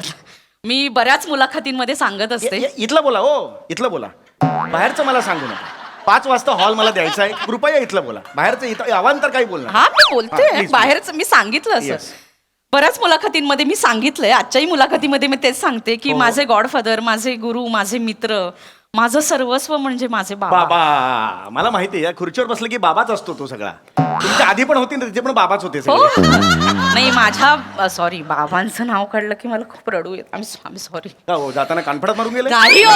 मी बऱ्याच मुलाखतींमध्ये सांगत असते. इथलं बोला. हो इथलं बोला. बाहेरचं मला सांगू नका. 5 वाजता हॉल मला द्यायचा आहे, कृपया इथलं बोला. बाहेरचं इथं अवांतर काही बोलणार. हा, मी हा, बोलते. please, बाहेरच मी सांगितलं असं. Yes. बऱ्याच मुलाखतींमध्ये मी सांगितलंय. आजच्याही मुलाखतीमध्ये मी तेच सांगते की माझे गॉडफादर, माझे गुरु, माझे मित्र, माझं सर्वस्व म्हणजे माझे बाबा. बाबा. मला माहिती आहे, या खुर्चीवर बसलं की बाबाच असतो तो सगळा. तुमच्या आधी पण होती ना, तिथे पण बाबाच होते हो. सगळे. नाही, माझ्या सॉरी, बाबांचं नाव काढलं की मला खूप रडू येत. आम्ही सॉरी. का हो, जाताना कानफडात मारून गेले? नाही हो.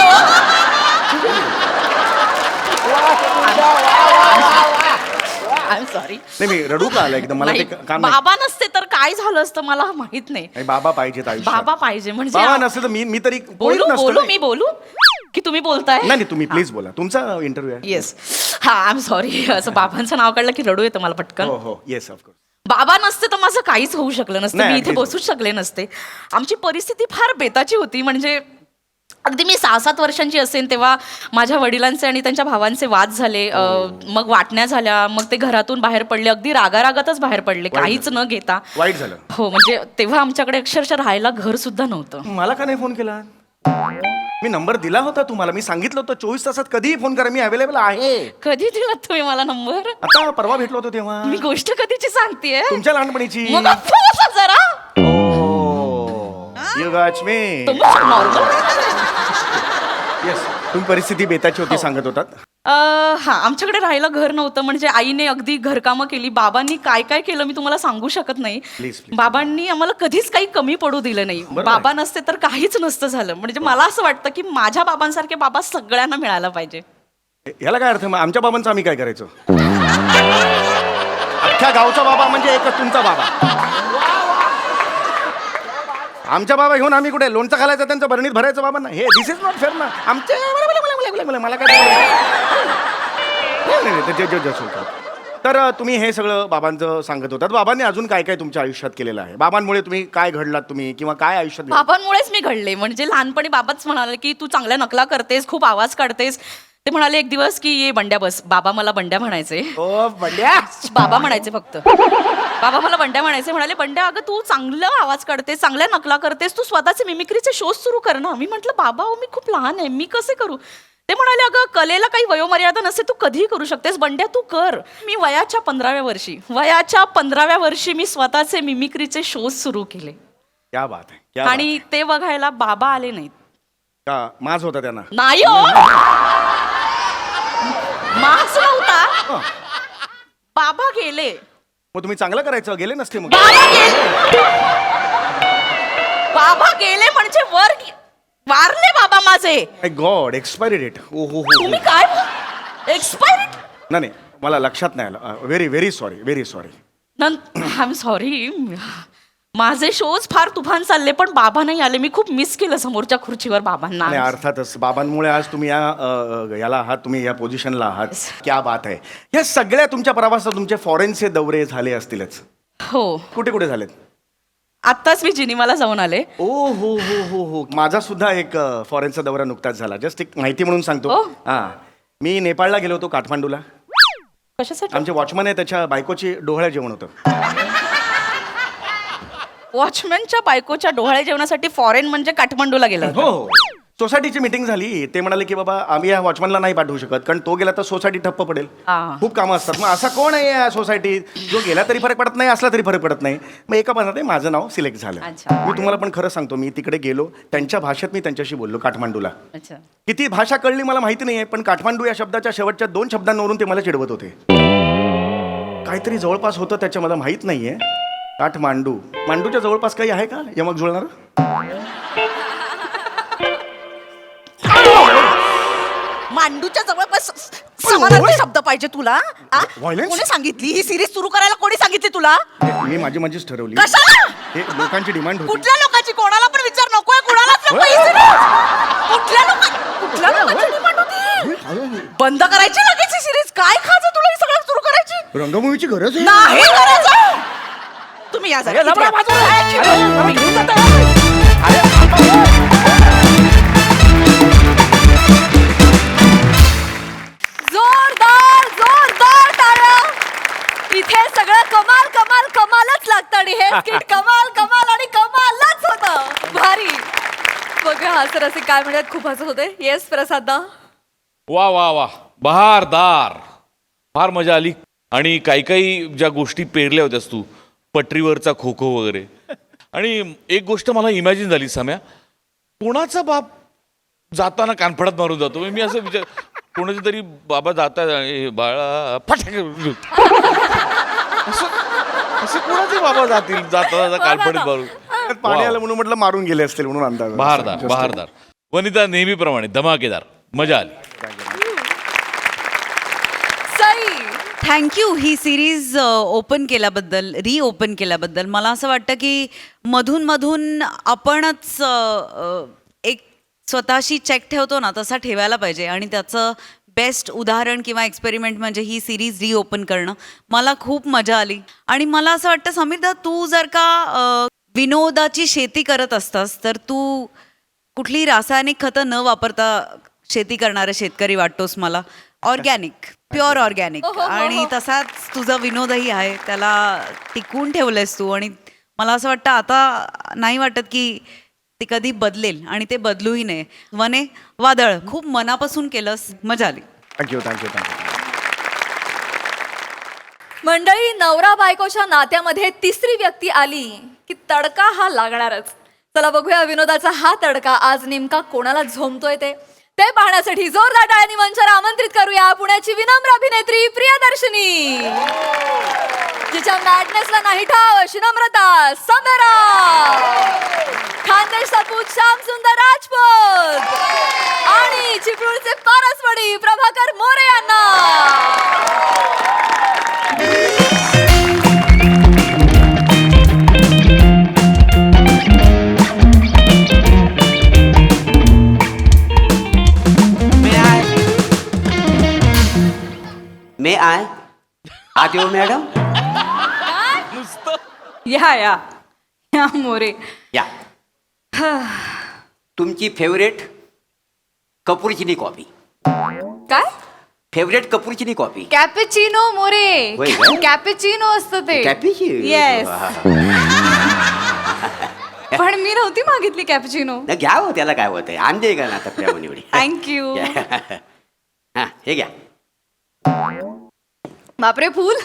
I am sorry. नाही मी रडू का आलं एकदम? मला ते काम नाही. बाबा नसते तर काय झालं असतं मला माहित नाही. नाही, बाबा पाहिजेत आयुष्यात. बाबा पाहिजे म्हणजे बाबा नसते तर मी तरी कोणीच बोलू नसतो बोलू ना. मी बोलू की तुम्ही बोलताय? नाही तुम्ही प्लीज बोला. तुमचा इंटरव्ह्यू आहे. येस. हा, आय एम सॉरी. असं बाबांचं नाव काढलं की रडू येतं मला पटकन. हो हो येस ऑफकोर्स. बाबा नसते तर माझं काहीच होऊ शकलं नसतं. नाही, मी इथे please. बसूच शकले नसते. आमची परिस्थिती फार बेताची होती. म्हणजे अगदी मी 6-7 वर्षांची असेन तेव्हा माझ्या वडिलांचे आणि त्यांच्या भावांचे वाद झाले. मग वाटण्या झाल्या, मग ते घरातून बाहेर पडले, अगदी रागारागातच बाहेर पडले, काहीच न घेता. वाईट झालं. हो, म्हणजे तेव्हा आमच्याकडे अक्षरशः राहायला घर सुद्धा नव्हतं. मला का नाही फोन केला? मी नंबर दिला होता तुम्हाला, मी सांगितलं होतं 24 तासात कधीही फोन करा, मी अवेलेबल आहे. कधी दिलात तुम्ही मला नंबर? आता परवा भेटलो होतो तेव्हा. मी गोष्ट कधीची सांगतेय? तुमच्या लहानपणीची. मग गप्प बसा जरा. You got me. Yes, तुम्ही परिस्थिती बेताची होती सांगत होतात. हा, आमच्याकडे राहायला घर नव्हतं. म्हणजे आईने अगदी घरकामं केली. बाबांनी काय काय केलं मी तुम्हाला सांगू शकत नाही. Please. बाबांनी आम्हाला कधीच काही कमी पडू दिलं नाही. बाबा नसते तर काहीच नसतं झालं. म्हणजे मला असं वाटतं की माझ्या बाबांसारखे बाबा सगळ्यांना मिळायला पाहिजे. याला काय अर्थ? मग आमच्या बाबांचं आम्ही काय करायचो? अख्ख्या गावचा बाबा म्हणजे एकच तुमचा बाबा. आमच्या बाबा घेऊन आम्ही कुठे लोणचं घालायचं, त्यांचं भरणीत भरायचं बाबांना? हे दिस इज नॉट फेअर ना. आमच्या मला काय तर तुम्ही हे सगळं बाबांचं सांगत होतात. बाबांनी अजून काय काय तुमच्या आयुष्यात केलेलं आहे? बाबांमुळे तुम्ही काय घडलात तुम्ही, किंवा काय आयुष्यात बाबांमुळेच मी घडले. म्हणजे लहानपणी बाबाच म्हणाले की तू चांगल्या नकला करतेस, खूप आवाज काढतेस. ते म्हणाले एक दिवस की ये बंड्या बस. बाबा मला बंड्या म्हणायचे. ओ बंड्या. बाबा म्हणायचे फक्त. बाबा मला बंड्या म्हणायचे. म्हणाले बंड्या अगं तू चांगला आवाज काढतेस, चांगल्या नकला करतेस, तू स्वतःचे मिमिक्रीचे शोज सुरू कर ना. मी म्हटलं बाबा मी खूप लहान आहे, मी कसे करू? ते म्हणाले अगं कलेला काही वयोमर्यादा नसते, तू कधीही करू शकतेस, बंड्या तू कर. मी वयाच्या 15व्या वर्षी मी स्वतःचे मिमिक्रीचे शोज सुरू केले. क्या बात आहे, क्या बात आणि ते बघायला बाबा आले नाहीत. का माज होता त्यांना? नाही हो, मास नव्हता. बाबा गेले. मग तुम्ही चांगलं करायचं, गेले नसते मग? बाबा गेले म्हणजे वारले बाबा माझे. God, expiry date. ओ हो हो. तुम्ही काय एक्सपायरी? नाही, मला लक्षात नाही आलं. Very very sorry, very sorry. I am sorry. माझे शोज फार तुफान चालले पण बाबा नाही आले. मी खूप मिस केलं समोरच्या खुर्चीवर बाबांना. नाही, अर्थातच बाबांमुळे आज तुम्ही याला आहात, तुम्ही या पोझिशनला आहात. क्या बात आहे. या सगळ्या तुमच्या प्रवासात तुमचे फॉरेनचे दौरे झाले असतीलच. हो, कुठे कुठे झालेत? आत्ताच मी जिनिवाला जाऊन आले. ओ हो हो हो हो. माझा सुद्धा एक फॉरेनचा दौरा नुकताच झाला. जस्ट एक माहिती म्हणून सांगतो. ओ. हा, मी नेपाळला गेलो होतो, काठमांडूला. कशासाठी? आमचे वॉचमन आहे, त्याच्या बायकोची डोहाळे जेवण होतं. वॉचमॅनच्या बायकोच्या डोहाळे जेवणासाठी फॉरेन म्हणजे काठमांडूला गेला होता? हो, सोसायटीची मीटिंग झाली. ते म्हणाले की बाबा आम्ही या वॉचमनला नाही पाठवू शकत, कारण तो गेला तर सोसायटी ठप्प पडेल. खूप कामं असतात. मग असा कोण आहे या सोसायटीत जो गेला तरी फरक पडत नाही, असला तरी फरक पडत नाही? मग एका मनात माझं नाव सिलेक्ट झालं. अच्छा. मी तुम्हाला पण खरं सांगतो, मी तिकडे गेलो, त्यांच्या भाषेत मी त्यांच्याशी बोललो, काठमांडूला. अच्छा. किती भाषा कळली मला माहिती नाही आहे, पण काठमांडू या शब्दाच्या शेवटच्या 2 शब्दांवरून ते मला चिडवत होते. काहीतरी जवळपास होतं त्याच्या, मला माहित नाहीये. काठमांडू, मांडूच्या जवळपास काही आहे का यमक जुळणार? मांडूच्या जवळपास समानार्थी शब्द पाहिजे तुला? Violence? कोणी सांगितली ही सिरीज सुरू करायला? कोणी सांगितली तुला? मी माझीच ठरवली. कशाला? हे लोकांची डिमांड होती. कुठल्या लोकांची? कोणाला पण विचार नकोय, कुणालाच नको ही series. कुठल्या लोकांची डिमांड होती? बंद करायची लगेच ही सिरीज. काय खायचं तुला ही सगळं सुरू करायची? रंगभूमीची गरज आहे. नाही गरज. तुम्ही या जरा. इथे या. मी घेऊन जातो. जोरदार टाळ्या. इथे सगळं कमालच लागतं आणि हे स्किट कमाल आणि कमालच होतं. भारी. बघा हसर असे काय म्हणतात, खूप हसत होते. येस प्रसादा. वा वा वा, बहारदार. फार मजा आली. आणि काही ज्या गोष्टी पेरल्या होत्यास तू, पटरीवरचा खो खो वगैरे. आणि एक गोष्ट मला इमॅजिन झाली सम्या, कोणाचा बाप जाताना कानफडात मारून जातो. मी असं विचार, कोणाचे तरी बाबा जातात बाळा फटाक, असं कोणाचे बाबा जाताना कानफडीत मारून. पाणी आलं म्हणून म्हटलं मारून गेले असतील म्हणून अंदाज. बहारदार. वनिता नेहमीप्रमाणे धमाकेदार. मजा आली. थँक्यू ही सिरीज ओपन केल्याबद्दल, रिओपन केल्याबद्दल. मला असं वाटतं की मधून आपणच एक स्वतःशी चेक ठेवतो ना, तसा ठेवायला पाहिजे. आणि त्याचं बेस्ट उदाहरण किंवा एक्सपेरिमेंट म्हणजे ही सिरीज रिओपन करणं. मला खूप मजा आली. आणि मला असं वाटतं समीरदा, तू जर का विनोदाची शेती करत असतास तर तू कुठलीही रासायनिक खतं न वापरता शेती करणारा शेतकरी वाटतोस मला. Organic, pure organic. आणि तसाच तुझा विनोदही आहे, त्याला टिकवून ठेवलंयस तू. आणि मला असं वाटतं आता नाही वाटत की ते कधी बदलेल, आणि ते बदलूही नये. वने वादळ खूप मनापासून केलंस, मजा आली. Thank you thank you thank you. मंडळी, नवरा बायकोच्या नात्यामध्ये तिसरी व्यक्ती आली की तडका हा लागणारच. चला बघूया विनोदाचा हा तडका आज नेमका कोणाला झोमतोय ते पाहण्यासाठी जोरदार टाळ्यांनी मंचावर आमंत्रित करूया पुण्याची विनम्र अभिनेत्री प्रियदर्शनी, जिच्या मॅडनेसला नाही ठाव अशी नम्रता समेरा, खानदेश सपूत श्याम सुंदर राजपूत आणि चिपळूणचे पारसवडी प्रभाकर मोरे यांना. मे आय आत येऊ मॅडम. या मोरे. या तुमची फेवरेट कपूरचिनी कॉफी. काय? Favourite cappuccino coffee. Cappuccino More. होय का? कॅपेचिनो असतं ते. कॅपीची Yes. पण मी नव्हती मागितली कॅपेचिनो. घ्या हो, त्याला काय होतंय, आणते का ना तपल्या एवढी. थँक्यू. हा हे घ्या. बापरे, फुल.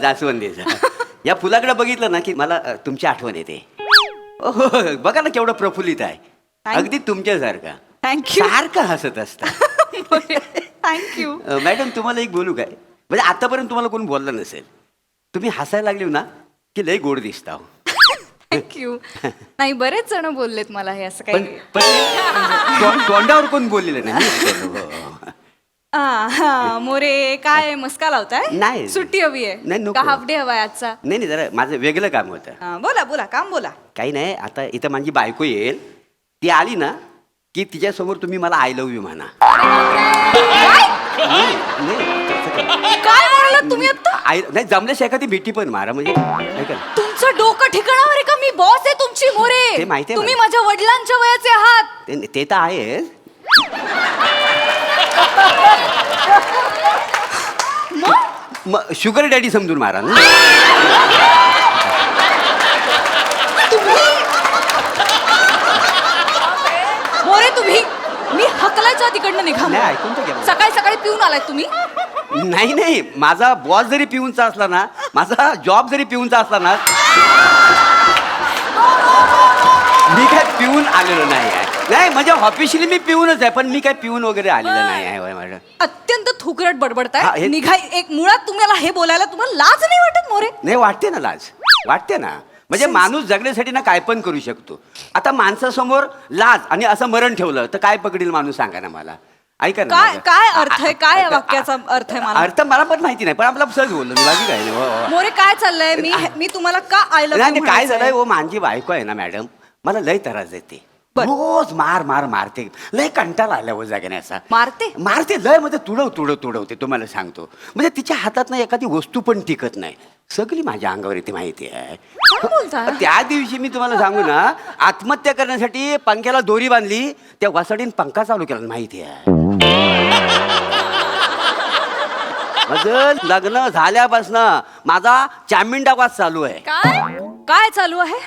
जास्वंदीचं. या फुलाकडे बघितलं ना की मला तुमची आठवण येते. हो, बघा ना केवढं प्रफुल्लित आहे, अगदी तुमच्यासारखं. थँक्यू. सारखं हसत असतं. थँक्यू. मॅडम तुम्हाला एक बोलू काय, म्हणजे आतापर्यंत तुम्हाला कोण बोललं नसेल, तुम्ही हसायला लागले ना की लय गोड दिसता हो. थँक्यू. नाही, बरेच जण बोललेत मला हे असं पण काही. पण तोंडावर कोण बोललेलं नाही. मीच बोललो. हो. हा, मोरे काय मस्का लावताय? नाही. सुट्टी हवी आहे नाही, नको. का हाफ डे हवाय आजचा? नाही नाही, जरा माझं वेगळं काम होतं. बोला बोला, काम बोला. काही नाही, आता इथं माझी बायको येईल, ती आली ना की तिच्यासमोर तुम्ही मला आय लव्ह यू म्हणा. काय म्हणालात तुम्ही आता? नाही जमल्याशिवाय एखादी मिठी पण मारा, म्हणजे ऐका ना. तुमचं डोकं ठिकाणावर आहे का? मी बॉस आहे तुमची मोरे. ते माहिती आहे तुम्ही मला. माझ्या वडिलांच्या वयाचे आहात. ते तर आहेच. मग शुगर डॅडी समजून मारा ना. मोरे, तुम्ही मी हकलायच्या तिकडनं निघा. नाही, ऐकून तर घ्या. सकाळी सकाळी पिऊन आलाय तुम्ही. नाही नाही, माझा बॉस जरी पिऊनचा असला ना, माझा जॉब जरी पिऊनचा असला ना, मी काय पिऊन आलेलो नाही आहे. नाही म्हणजे ऑफिशियली मी पिऊनच आहे, पण मी काय पिऊन वगैरे आलेलं नाही आहे मॅडम. अत्यंत थुकरट हा, बडबडताय. हे- निघा. एक मुळात तुम्हाला हे बोलायला तुम्हाला लाज नाही वाटत मोरे? नाही वाटते ना लाज, वाटते ना. म्हणजे माणूस जगण्यासाठी ना काय पण करू शकतो. आता माणसासमोर लाज आणि असं मरण ठेवलं तर काय पकडेल माणूस, सांगा ना मला. ऐका ना काय माझं. काय अर्थ आहे? काय या वाक्याचा अर्थ आहे मला? अर्थ मला पण माहिती नाही, पण आपला सहज बोललो मी, बाकी काय नाही. हो, हो. मोरे, काय चाललंय? मी तुम्हाला का आय लव्ह नाही, काय झालंय, हो माझी बायको आहे ना मॅडम, मला लय त्रास देते. रोज मार मार मारते, लय कंटाळा आल्या हो जगण्याचा. मारते? मारते लय, म्हणजे तुडवते तुम्हाला सांगतो. म्हणजे तिच्या हातात ना एखादी वस्तू पण टिकत नाही, सगळी माझ्या अंगावर येते, माहिती आहे. बोलता? त्या दिवशी मी तुम्हाला सांगू ना, आत्महत्या करण्यासाठी पंख्याला दोरी बांधली, त्या वासाडीन पंखा चालू केला, माहिती आहे. माझं लग्न झाल्यापासून माझा चामिंडा वास चालू आहे. काय चालू आहे?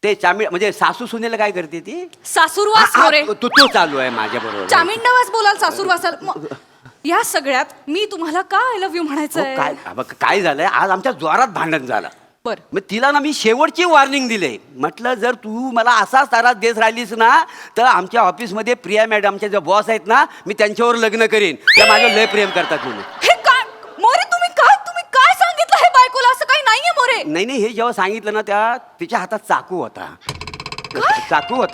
ते म्हणजे सासू सुनेला काय करते ती, सासूरवास मोरे. तो चालू आहे माझ्या बरोबर. चामिंडावास बोलाल, सासूरवासाल. या सगळ्यात मी तुम्हाला का आय लव्ह यू म्हणायचं? काय झालंय, आज आमच्या जोरात भांडण झालं. बर. मग तिला ना मी शेवटची वॉर्निंग दिली, म्हटलं जर तू मला असाच त्रास देत राहिलीस ना तर आमच्या ऑफिसमध्ये प्रिया मॅडमच्या ज्या बॉस आहेत ना, मी त्यांच्यावर लग्न करीन, त्या माझं लय प्रेम करतात म्हणून. हे काय मोरे, तुम्ही काय सांगितलं हे बायकोला? असं काही नाहीये मोरे. नाही, हे जेव्हा सांगितलं ना, तिच्या हातात चाकू होता.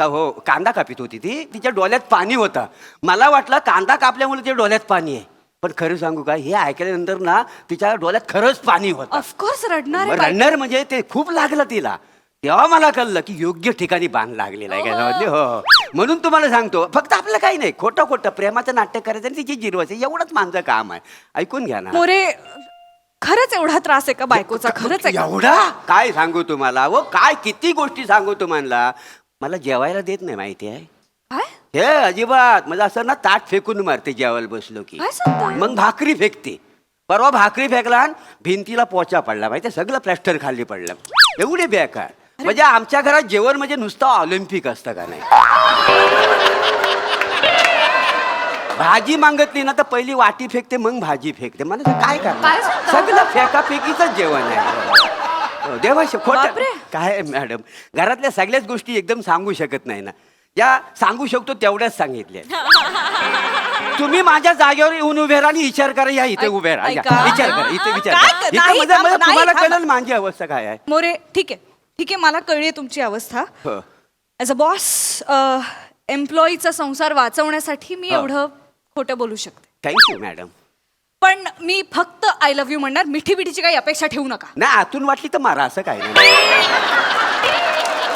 हो, कांदा कापित होती ती, तिच्या डोळ्यात पाणी होतं. मला वाटलं कांदा कापल्यामुळे तिच्या डोळ्यात पाणी आहे, पण खरं सांगू का, हे ऐकल्यानंतर ना तिच्या डोळ्यात खरंच पाणी होतं. ऑफकोर्स रडणार आहे बायको. रडणार म्हणजे ते खूप लागलं तिला. तेव्हा मला कळलं की योग्य ठिकाणी बांध लागलेला आहे घरामध्ये. हो, म्हणून तुम्हाला सांगतो, फक्त आपलं काही नाही, खोटं प्रेमाचं नाट्य करायचं आणि तिची जिरवायचं, एवढंच माझं काम आहे. ऐकून घ्या ना. मोरे, खरंच एवढा त्रास आहे का बायकोचा? खरंच आहे का? एवढा काय सांगू तुम्हाला, व काय किती गोष्टी सांगू तुम्हाला. मला जेवायला देत नाही, माहिती आहे. काय हे अजिबात म्हणजे असं ना ताट फेकून मारते जेवायला बसलो की काय सांगता? मग भाकरी फेकते. परवा भाकरी फेकला आणि भिंतीला पोचा पडला माहिती सगळं प्लॅस्टर खाली पडलं. एवढे बेकार म्हणजे आमच्या घरात जेवण म्हणजे नुसतं ऑलिम्पिक असतं का नाही. भाजी मागतली ना तर पहिली वाटी फेकते मग भाजी फेकते. मला तर काय काय करणार सांगता? सगळं फेकाफेकीच जेवण आहे. देवाशी खोट बापरे. काय मॅडम घरातल्या सगळ्याच गोष्टी एकदम सांगू शकत नाही ना. ज्या सांगू शकतो तेवढ्याच सांगितल्या. तुम्ही माझ्या जागेवर येऊन उभे राहा आणि विचार करा. या इथे उभे राहा. ऐका. विचार करा इथे विचार काय करा. इथे नाही, म्हणजे थांबा, तुम्हाला नाही, कळेल माझी अवस्था काय आहे. मोरे ठीक आहे मला कळली तुमची अवस्था. हो. ॲज अ बॉस एम्प्लॉईचा संसार वाचवण्यासाठी मी हो. एवढं खोटं बोलू शकते. Thank you madam. पण मी फक्त आय लव्ह यू म्हणणार. मिठी बिठीची काही अपेक्षा ठेवू नका. नाही आतून वाटली तर मारा असं काय नाही.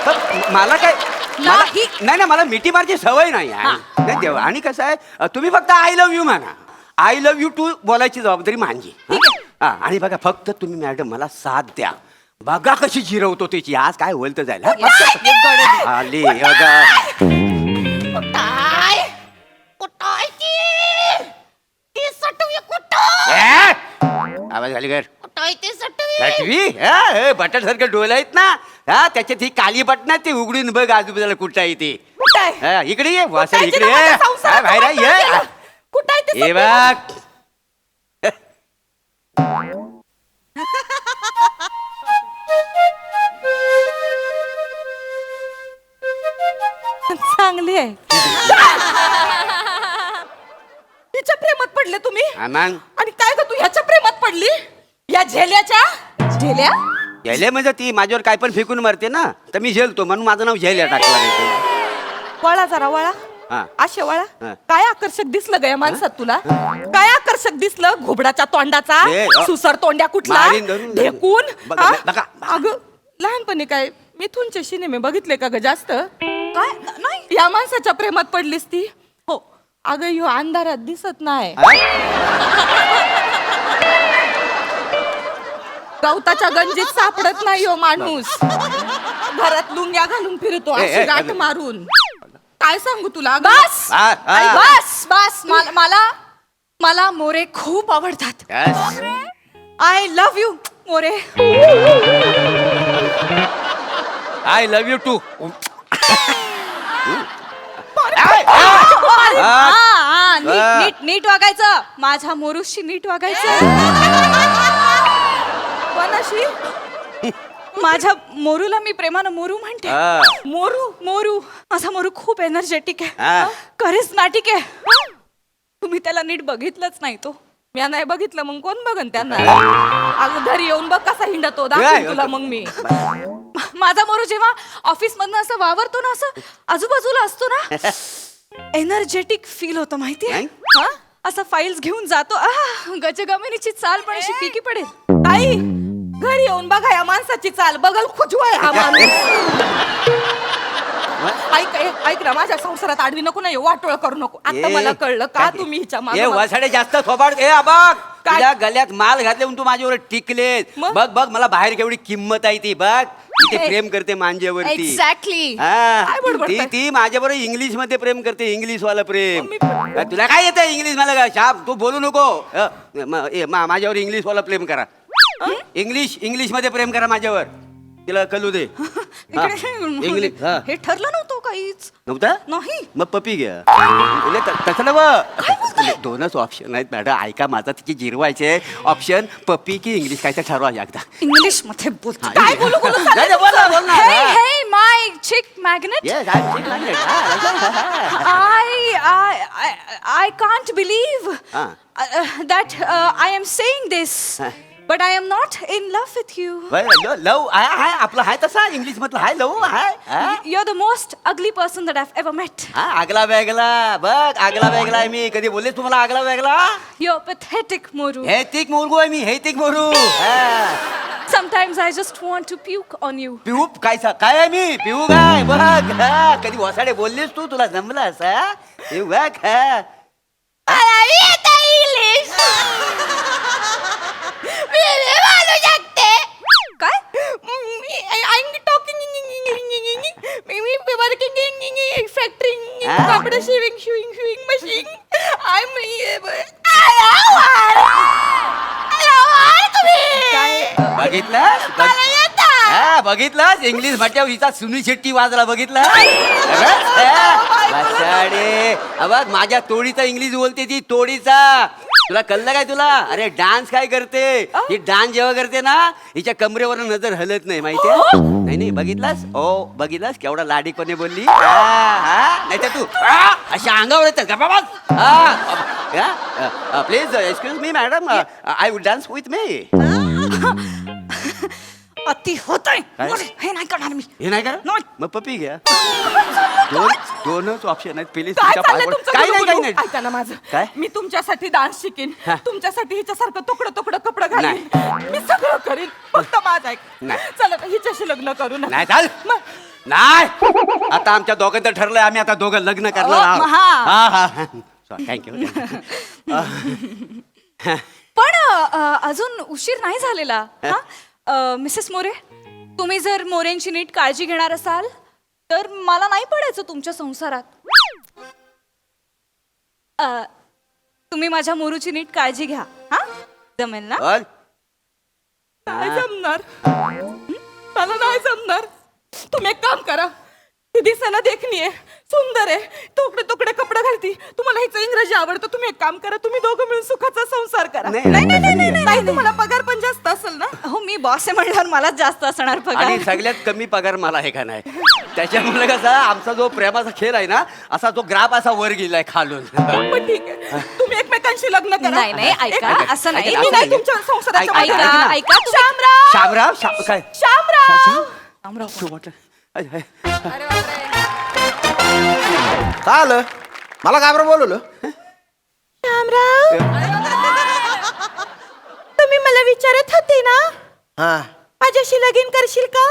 पण मला काय नाही. नाही मला मिठी मारची सवय नाही आहे. नाही देवा. आणि कसं आहे तुम्ही फक्त आय लव्ह यू म्हणा. आय लव्ह यू टू बोलायची जबाबदारी माझी. हा आणि बघा फक्त तुम्ही मॅडम मला साथ द्या. बघा कशी जिरवतो तिची. आज काय होईल तर जाईल. आली आवाज आली घर बटन सारखं डोल आहेत ना. हा त्याच्यात ही काली बटन ती उघडून बघ आजूबाजूला कुठं आहे ती. हा, इकडे ये वासा इकडे ये. हा, बाहेर ये. कुठं आहे ते हे बघ चांगली आहे. तिच्या प्रेमात पडले तुम्ही. मग आणि काय ग तू ह्याच्या प्रेमात पडली. या झेल्याच्या झेल्या. झेले म्हणजे ती माझ्यावर काय पण फेकून मारते ना तर मी झेलतो म्हणून माझं नाव झेल्या टाकलं नाही. वळा जरा वळा. हा. अशे वळा. हा. काय आकर्षक दिसलं ग या माणसात तुला. काय आकर्षक दिसलं. घोबडाच्या तोंडाचा ए, सुसर तोंड्या कुठला मारीन धरून. ढेकून. बघा, हा? बघा. अगं लहानपणी काय मिथूनचे सिनेमे बघितले का ग जास्त. काय नाही या माणसाच्या प्रेमात पडलीस ती. हो अगं ह्यो अंधारात दिसत नाही. गवताच्या गंजीत सापडत नाही हो माणूस. घरात लुंग्या घालून फिरतो ए, अशी ए, गाठ ए. मारून. काय सांगू तुला. बस हा, हा. बस बस मला मोरे खूप आवडतात. Yes. I love you More. I love you too. नीट वागायचं. माझ्या मोरूशी नीट वागायचं. कोणाशी. माझ्या मोरूला मी प्रेमानं मोरू म्हणते. मोरू माझा मोरू खूप एनर्जेटिक आहे. करिस्मॅटिक आहे. तुम्ही त्याला नीट बघितलंच नाही. तो मी नाही बघितलं मग कोण बघन त्यांना. अगं घरी येऊन बघ कसा हिंडतो. दाखवीन तुला मग मी. माझा मोरू जेव्हा ऑफिस मधनं असं वावरतो ना असं आजूबाजूला असतो ना एनर्जेटिक फील होतं माहितीये. हा? असं फाईल्स घेऊन जातो. गजगमिनीची चाल पण अशी फिकी पडेल. आई घरी येऊन बघा या माणसाची चाल. बघल खुजवाय हा माणूस. ऐक ना माझ्या संसारात आडवी नको नाही वाटोळ करू नको. आता मला कळलं का तुम्ही हिच्या मागे. वासाडे जास्त थोबाड. बघ तुझ्या गल्यात माल घातले म्हणून तू माझ्यावर टिकले. मग? बघ बघ मला बाहेर केवढी किंमत आहे ती. बघ ती प्रेम करते मांजेवरती. एक्झॅक्टली. हा. काय बडबडताय? ती माझ्याबरोबर इंग्लिश मध्ये प्रेम करते. इंग्लिश वाला प्रेम. तुला काय येतं इंग्लिश मला का शाप तू बोलू नको. माझ्यावर इंग्लिश वाला प्रेम करा. इंग्लिश मध्ये प्रेम करा माझ्यावर. तिला कळू दे. इंग्लिश हे ठरलं नव्हतं काहीच. नव्हता नाही. मग पपी घ्या. तसं नव दोनच ऑप्शन आहेत मॅडम. ऐका माझा तिची जिरवायचे ऑप्शन पपी की इंग्लिश काय तर ठरवा एकदा. इंग्लिश मध्ये बोलतो. हा, काय इंग्लिश. बोलू नाही, नाही, बोला, बोला. Hey, hey, my chick magnet. Yes, I'm sick like that. I can't believe that I am saying this, but I am not in love with you. Love hi आपलं हाय तसा इंग्लिश मधलं हाय love hi. You're the most ugly person that I've ever met. आगला वेगला बघ आगला वेगला आहे मी. कधी बोलले तुम्हाला आगला वेगला. You're pathetic, Moru. हे तिक मुरगू आहे मी. हे तिक Moru. Sometimes I just want to puke on you. पिऊ काय आहे मी पिऊ काय बघ. कधी वसाडे बोललीस तू तुला जमलं असं पिऊ बघ. काय? हा? काय नाहीये बाई. आया, तुम्ही बघितलं बघितलं इंग्लिश म्हटल्यावर हिचा सुनील शेट्टी वाजला बघितलं बघ माझ्या तोडीचा इंग्लिश बोलते ती तोडीचा. तुला कळलं काय तुला? अरे डान्स काय करते ही डान्स जेव्हा करते ना हिच्या कमरेवर नजर हलत नाही माहितीये. नाही नाही बघितलास ओ बघितलास केवढा लाडीपणे बोलली. नाही तर तू अशा अंगावर येतात का please excuse me madam I would dance with me. अति होतंय काय? हे नाही करणार मी. हे नाही करा नाही. मग पप्पी घ्या. दोनच ऑप्शन आहेत प्लीज काय तुमच्या चाललंय पाय तुमचं काही नाही काही गुलगुलू? नाही ऐका ना माझं काय? मी तुमच्यासाठी डान्स शिकेन हा. तुमच्यासाठी हिच्यासारखं तुकडं तुकडं कपडं घालीन मी सगळं करीन फक्त माझं ऐक नाही. चला ना, हिच्याशी लग्न करू ना नाही चाल मग नाही आता आमच्या दोघांचं ठरलंय आम्ही आता दोघं लग्न करणार आहोत. हा. हा हा थँक्यू पण अजून उशीर नाही झालेला मिसेस मोरे. तुम्ही जर मोरेंची नीट काळजी घेणार असाल तर मला नाही पडायचं तुमच्या संसारात. तुम्ही माझ्या मोरूची नीट काळजी घ्या. हा जमेल ना? नाही जमणार मला नाही जमणार. तुम्ही एक काम करा ती दिसायला देखणी आहे सुंदर आहे तुकडे तुकडे कपडे घालती तुम्हाला हिचं इंग्रजी आवडतं. तुम्ही एक काम करा तुम्ही दोघं मिळून सुखाचा संसार करा. नाही, नाही, नाही, नाही, नाही. नाही तुम्हाला पगार पण जास्त असेल ना. हो मी बॉस आहे म्हणल्यावर मलाच जास्त असणार पगार. आणि सगळ्यात कमी पगार मला आहे का नाही त्याच्यामुळे कसा आमचा जो प्रेमाचा खेळ आहे ना असा तो ग्राफ असा वर गेलाय खालून. पण ठीक आहे तुम्ही एकमेकांशी लग्न करा. नाही नाही ऐका असं नाही. ऐका, मी असं नाही नाहीये. तुमच्या संसाराच्या ऐका, मध्ये. ऐका ऐका श्यामराव शामराव काय श्यामराव तू म्हटलं काय आलं मला काय बरं बोलवलं? श्यामराव तुम्ही मला विचारत होते ना हा माझ्याशी लगीन करशील का?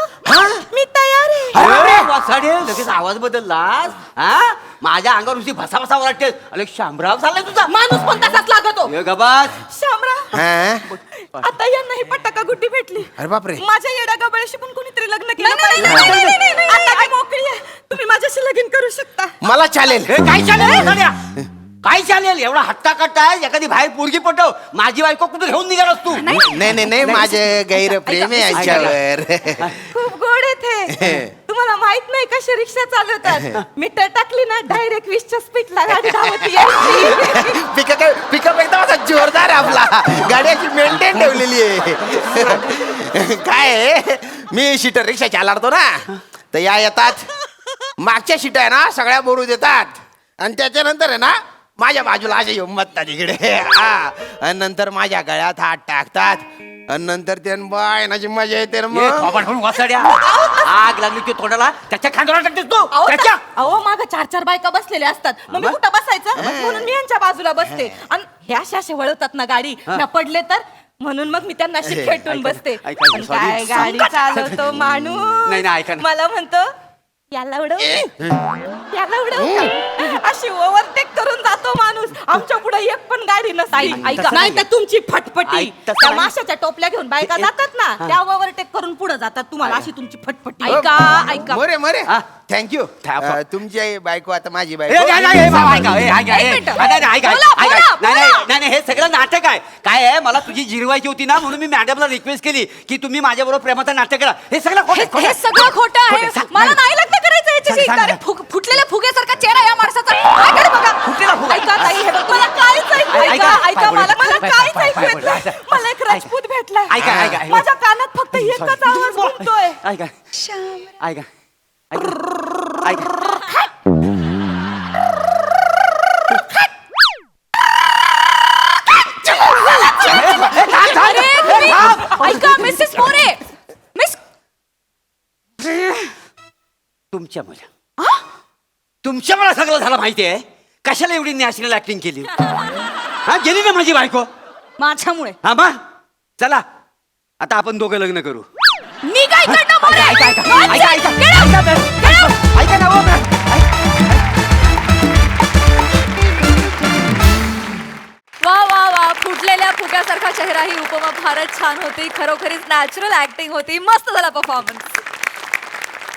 मी तयार आहे. अरे वासाडे लगेच आवाज बदललास हा माझ्या अंगावर नुसती भसा भसा वाटते. अरे शामराव चाललाय तुझा माणूस पण तसाच लागतो. ये गबास श्यामराव हा? आता यांना ही पटाका गुड्डी भेटली. अरे बापरे. माझ्या येड्या गबाळशी पण कोणीतरी लग्न केलं नाही, पाहिजे. आता मी मोकळी आहे तुम्ही माझ्याशी लगीन करू शकता. मला चालेल. हे काय चालेल साड्या? काय चालेल एवढा हट्टा कट्टा आहे एखादी बाहेर पोरगी पटव माझी बायको कुठे घेऊन निघालास तू? नाही नाही नाही माझे गैर प्रेम आहे यांच्यावर. खूप गोड येते तुम्हाला माहित नाही कशी रिक्षा चालवतात. मीटर टाकली ना डायरेक्ट 20च्या स्पीडला गाडी धावती यायची. पिकअप एकदम असा जोरदार आहे आपला. गाडी अशी मेंटेन ठेवलेली आहे. काय आहे, मी शीटर रिक्षा चालवतो ना तर या येतात मागच्या शीट आहे ना सगळ्या बोलू देतात आणि त्याच्यानंतर आहे ना माझ्या बाजूला असे येऊन बसतात इकडे. आणि नंतर माझ्या गळ्यात हात टाकतात आणि नंतर ते बायनाची मजा येते ना ये मग. थोबाड फोडून वासाड्या आग लागली की तोंडाला त्याच्या खांद्यावर टाकतेस तू त्याच्या अहो माग 4-4 बायका बसलेल्या असतात मग मी कुठं बसायचं म्हणून मी यांच्या बाजूला बसते आणि ह्या अशा वळतात ना गाडी ना पडले तर म्हणून मग मी त्यांना अशी खेटून बसते. ऐका, पण sorry. काय गाडी चालवतो माणूस. नाही, नाही, ऐका ना. मला म्हणतो याला उडव याला उडव अशी ओव्हरटेक करून जातो माणूस. आमच्या पुढे एक पण गाडी नसते. ऐका. नाही तर तुमची फटफटी ऐक, तसं त्या नाही. माशाच्या टोपल्या घेऊन बायका जातात ना त्या ओव्हरटेक करून पुढे जातात तुम्हाला अशी तुमची फटफटी. ऐका ऐका मोरे मोरे हा. थँक्यू. था- तुमची आई बायको आता माझी ए, बायको. नाही, नाही, हे बाबा, ऐका, हे, ऐका, एक हे. मिनिटं. नाही, नाही, ऐका, बोला, ऐका. बोला, नाही, बोला. नाही, नाही, हे सगळं नाटक आहे. काय आहे मला तुझी जिरवायची होती ना म्हणून मी मॅडमला रिक्वेस्ट केली की तुम्ही माझ्याबरोबर प्रेमाचं नाटक करा. हे सगळं खोटं आहे, खोटं हे आहे. सगळं खोटं आहे. खोटं आहे. सांग, मला नाही. नाही लग्न करायचं याच्याशी. सांग, सांग, अरे, फुटलेल्या फुग्यासारखा चेहरा या माणसाचा. ऐका बघा. फुटलेला फुगा. ऐका ताई, हे बघ, मला काहीच ऐकू ऐका, ऐका पाय ऐका पडू. मला मला पाय, काहीच पाय, ऐकू पाय, येत पाय, नाही. पाय. मला एक राजपूत भेटलाय. ऐका, ऐका, ऐका. माझ्या कानात फक्त एकच आवाज घुमतोय. ऐका ऐका ऐका ऐका अरे, तुम्ही- ऐका मिसेस मोरे मिस तुमच्यामुळे सगळं झालं माहिती आहे. कशाला एवढी नॅशनल ऍक्टिंग केली हा गेली ना माझी बायको. माझ्यामुळे हा मग चला आता आपण दोघं लग्न करू. मी काय करणार मोरे? ऐका, ऐका, Nonsense! ऐका, ऐका. Get out! ऐका, Get out! ऐका ना हो, वा वा वा फुटलेल्या फुग्यासारखा चेहरा ही उपमा फारच छान होती. खरोखरीच नॅचरल ऍक्टिंग होती. मस्त झाला परफॉर्मन्स.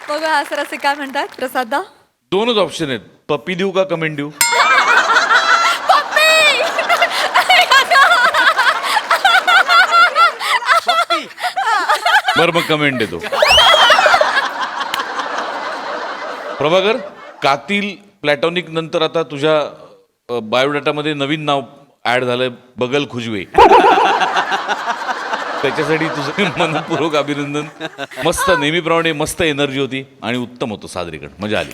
बघा हा सर असे काय म्हणतात प्रसादा? दोनच ऑप्शन आहेत, पप्पी देऊ का कमेंट देऊ? पप्पी बरं मग कमेंट देतो. प्रभाकर, कातील प्लॅटॉनिक नंतर आता तुझ्या बायोडाटामध्ये नवीन नाव ऍड झालंय, बगल खुजवे. त्याच्यासाठी तुझं मनपूर्वक अभिनंदन. मस्त, नेहमीप्रमाणे मस्त एनर्जी होती आणि उत्तम होतं सादरीकरण, मजा आली.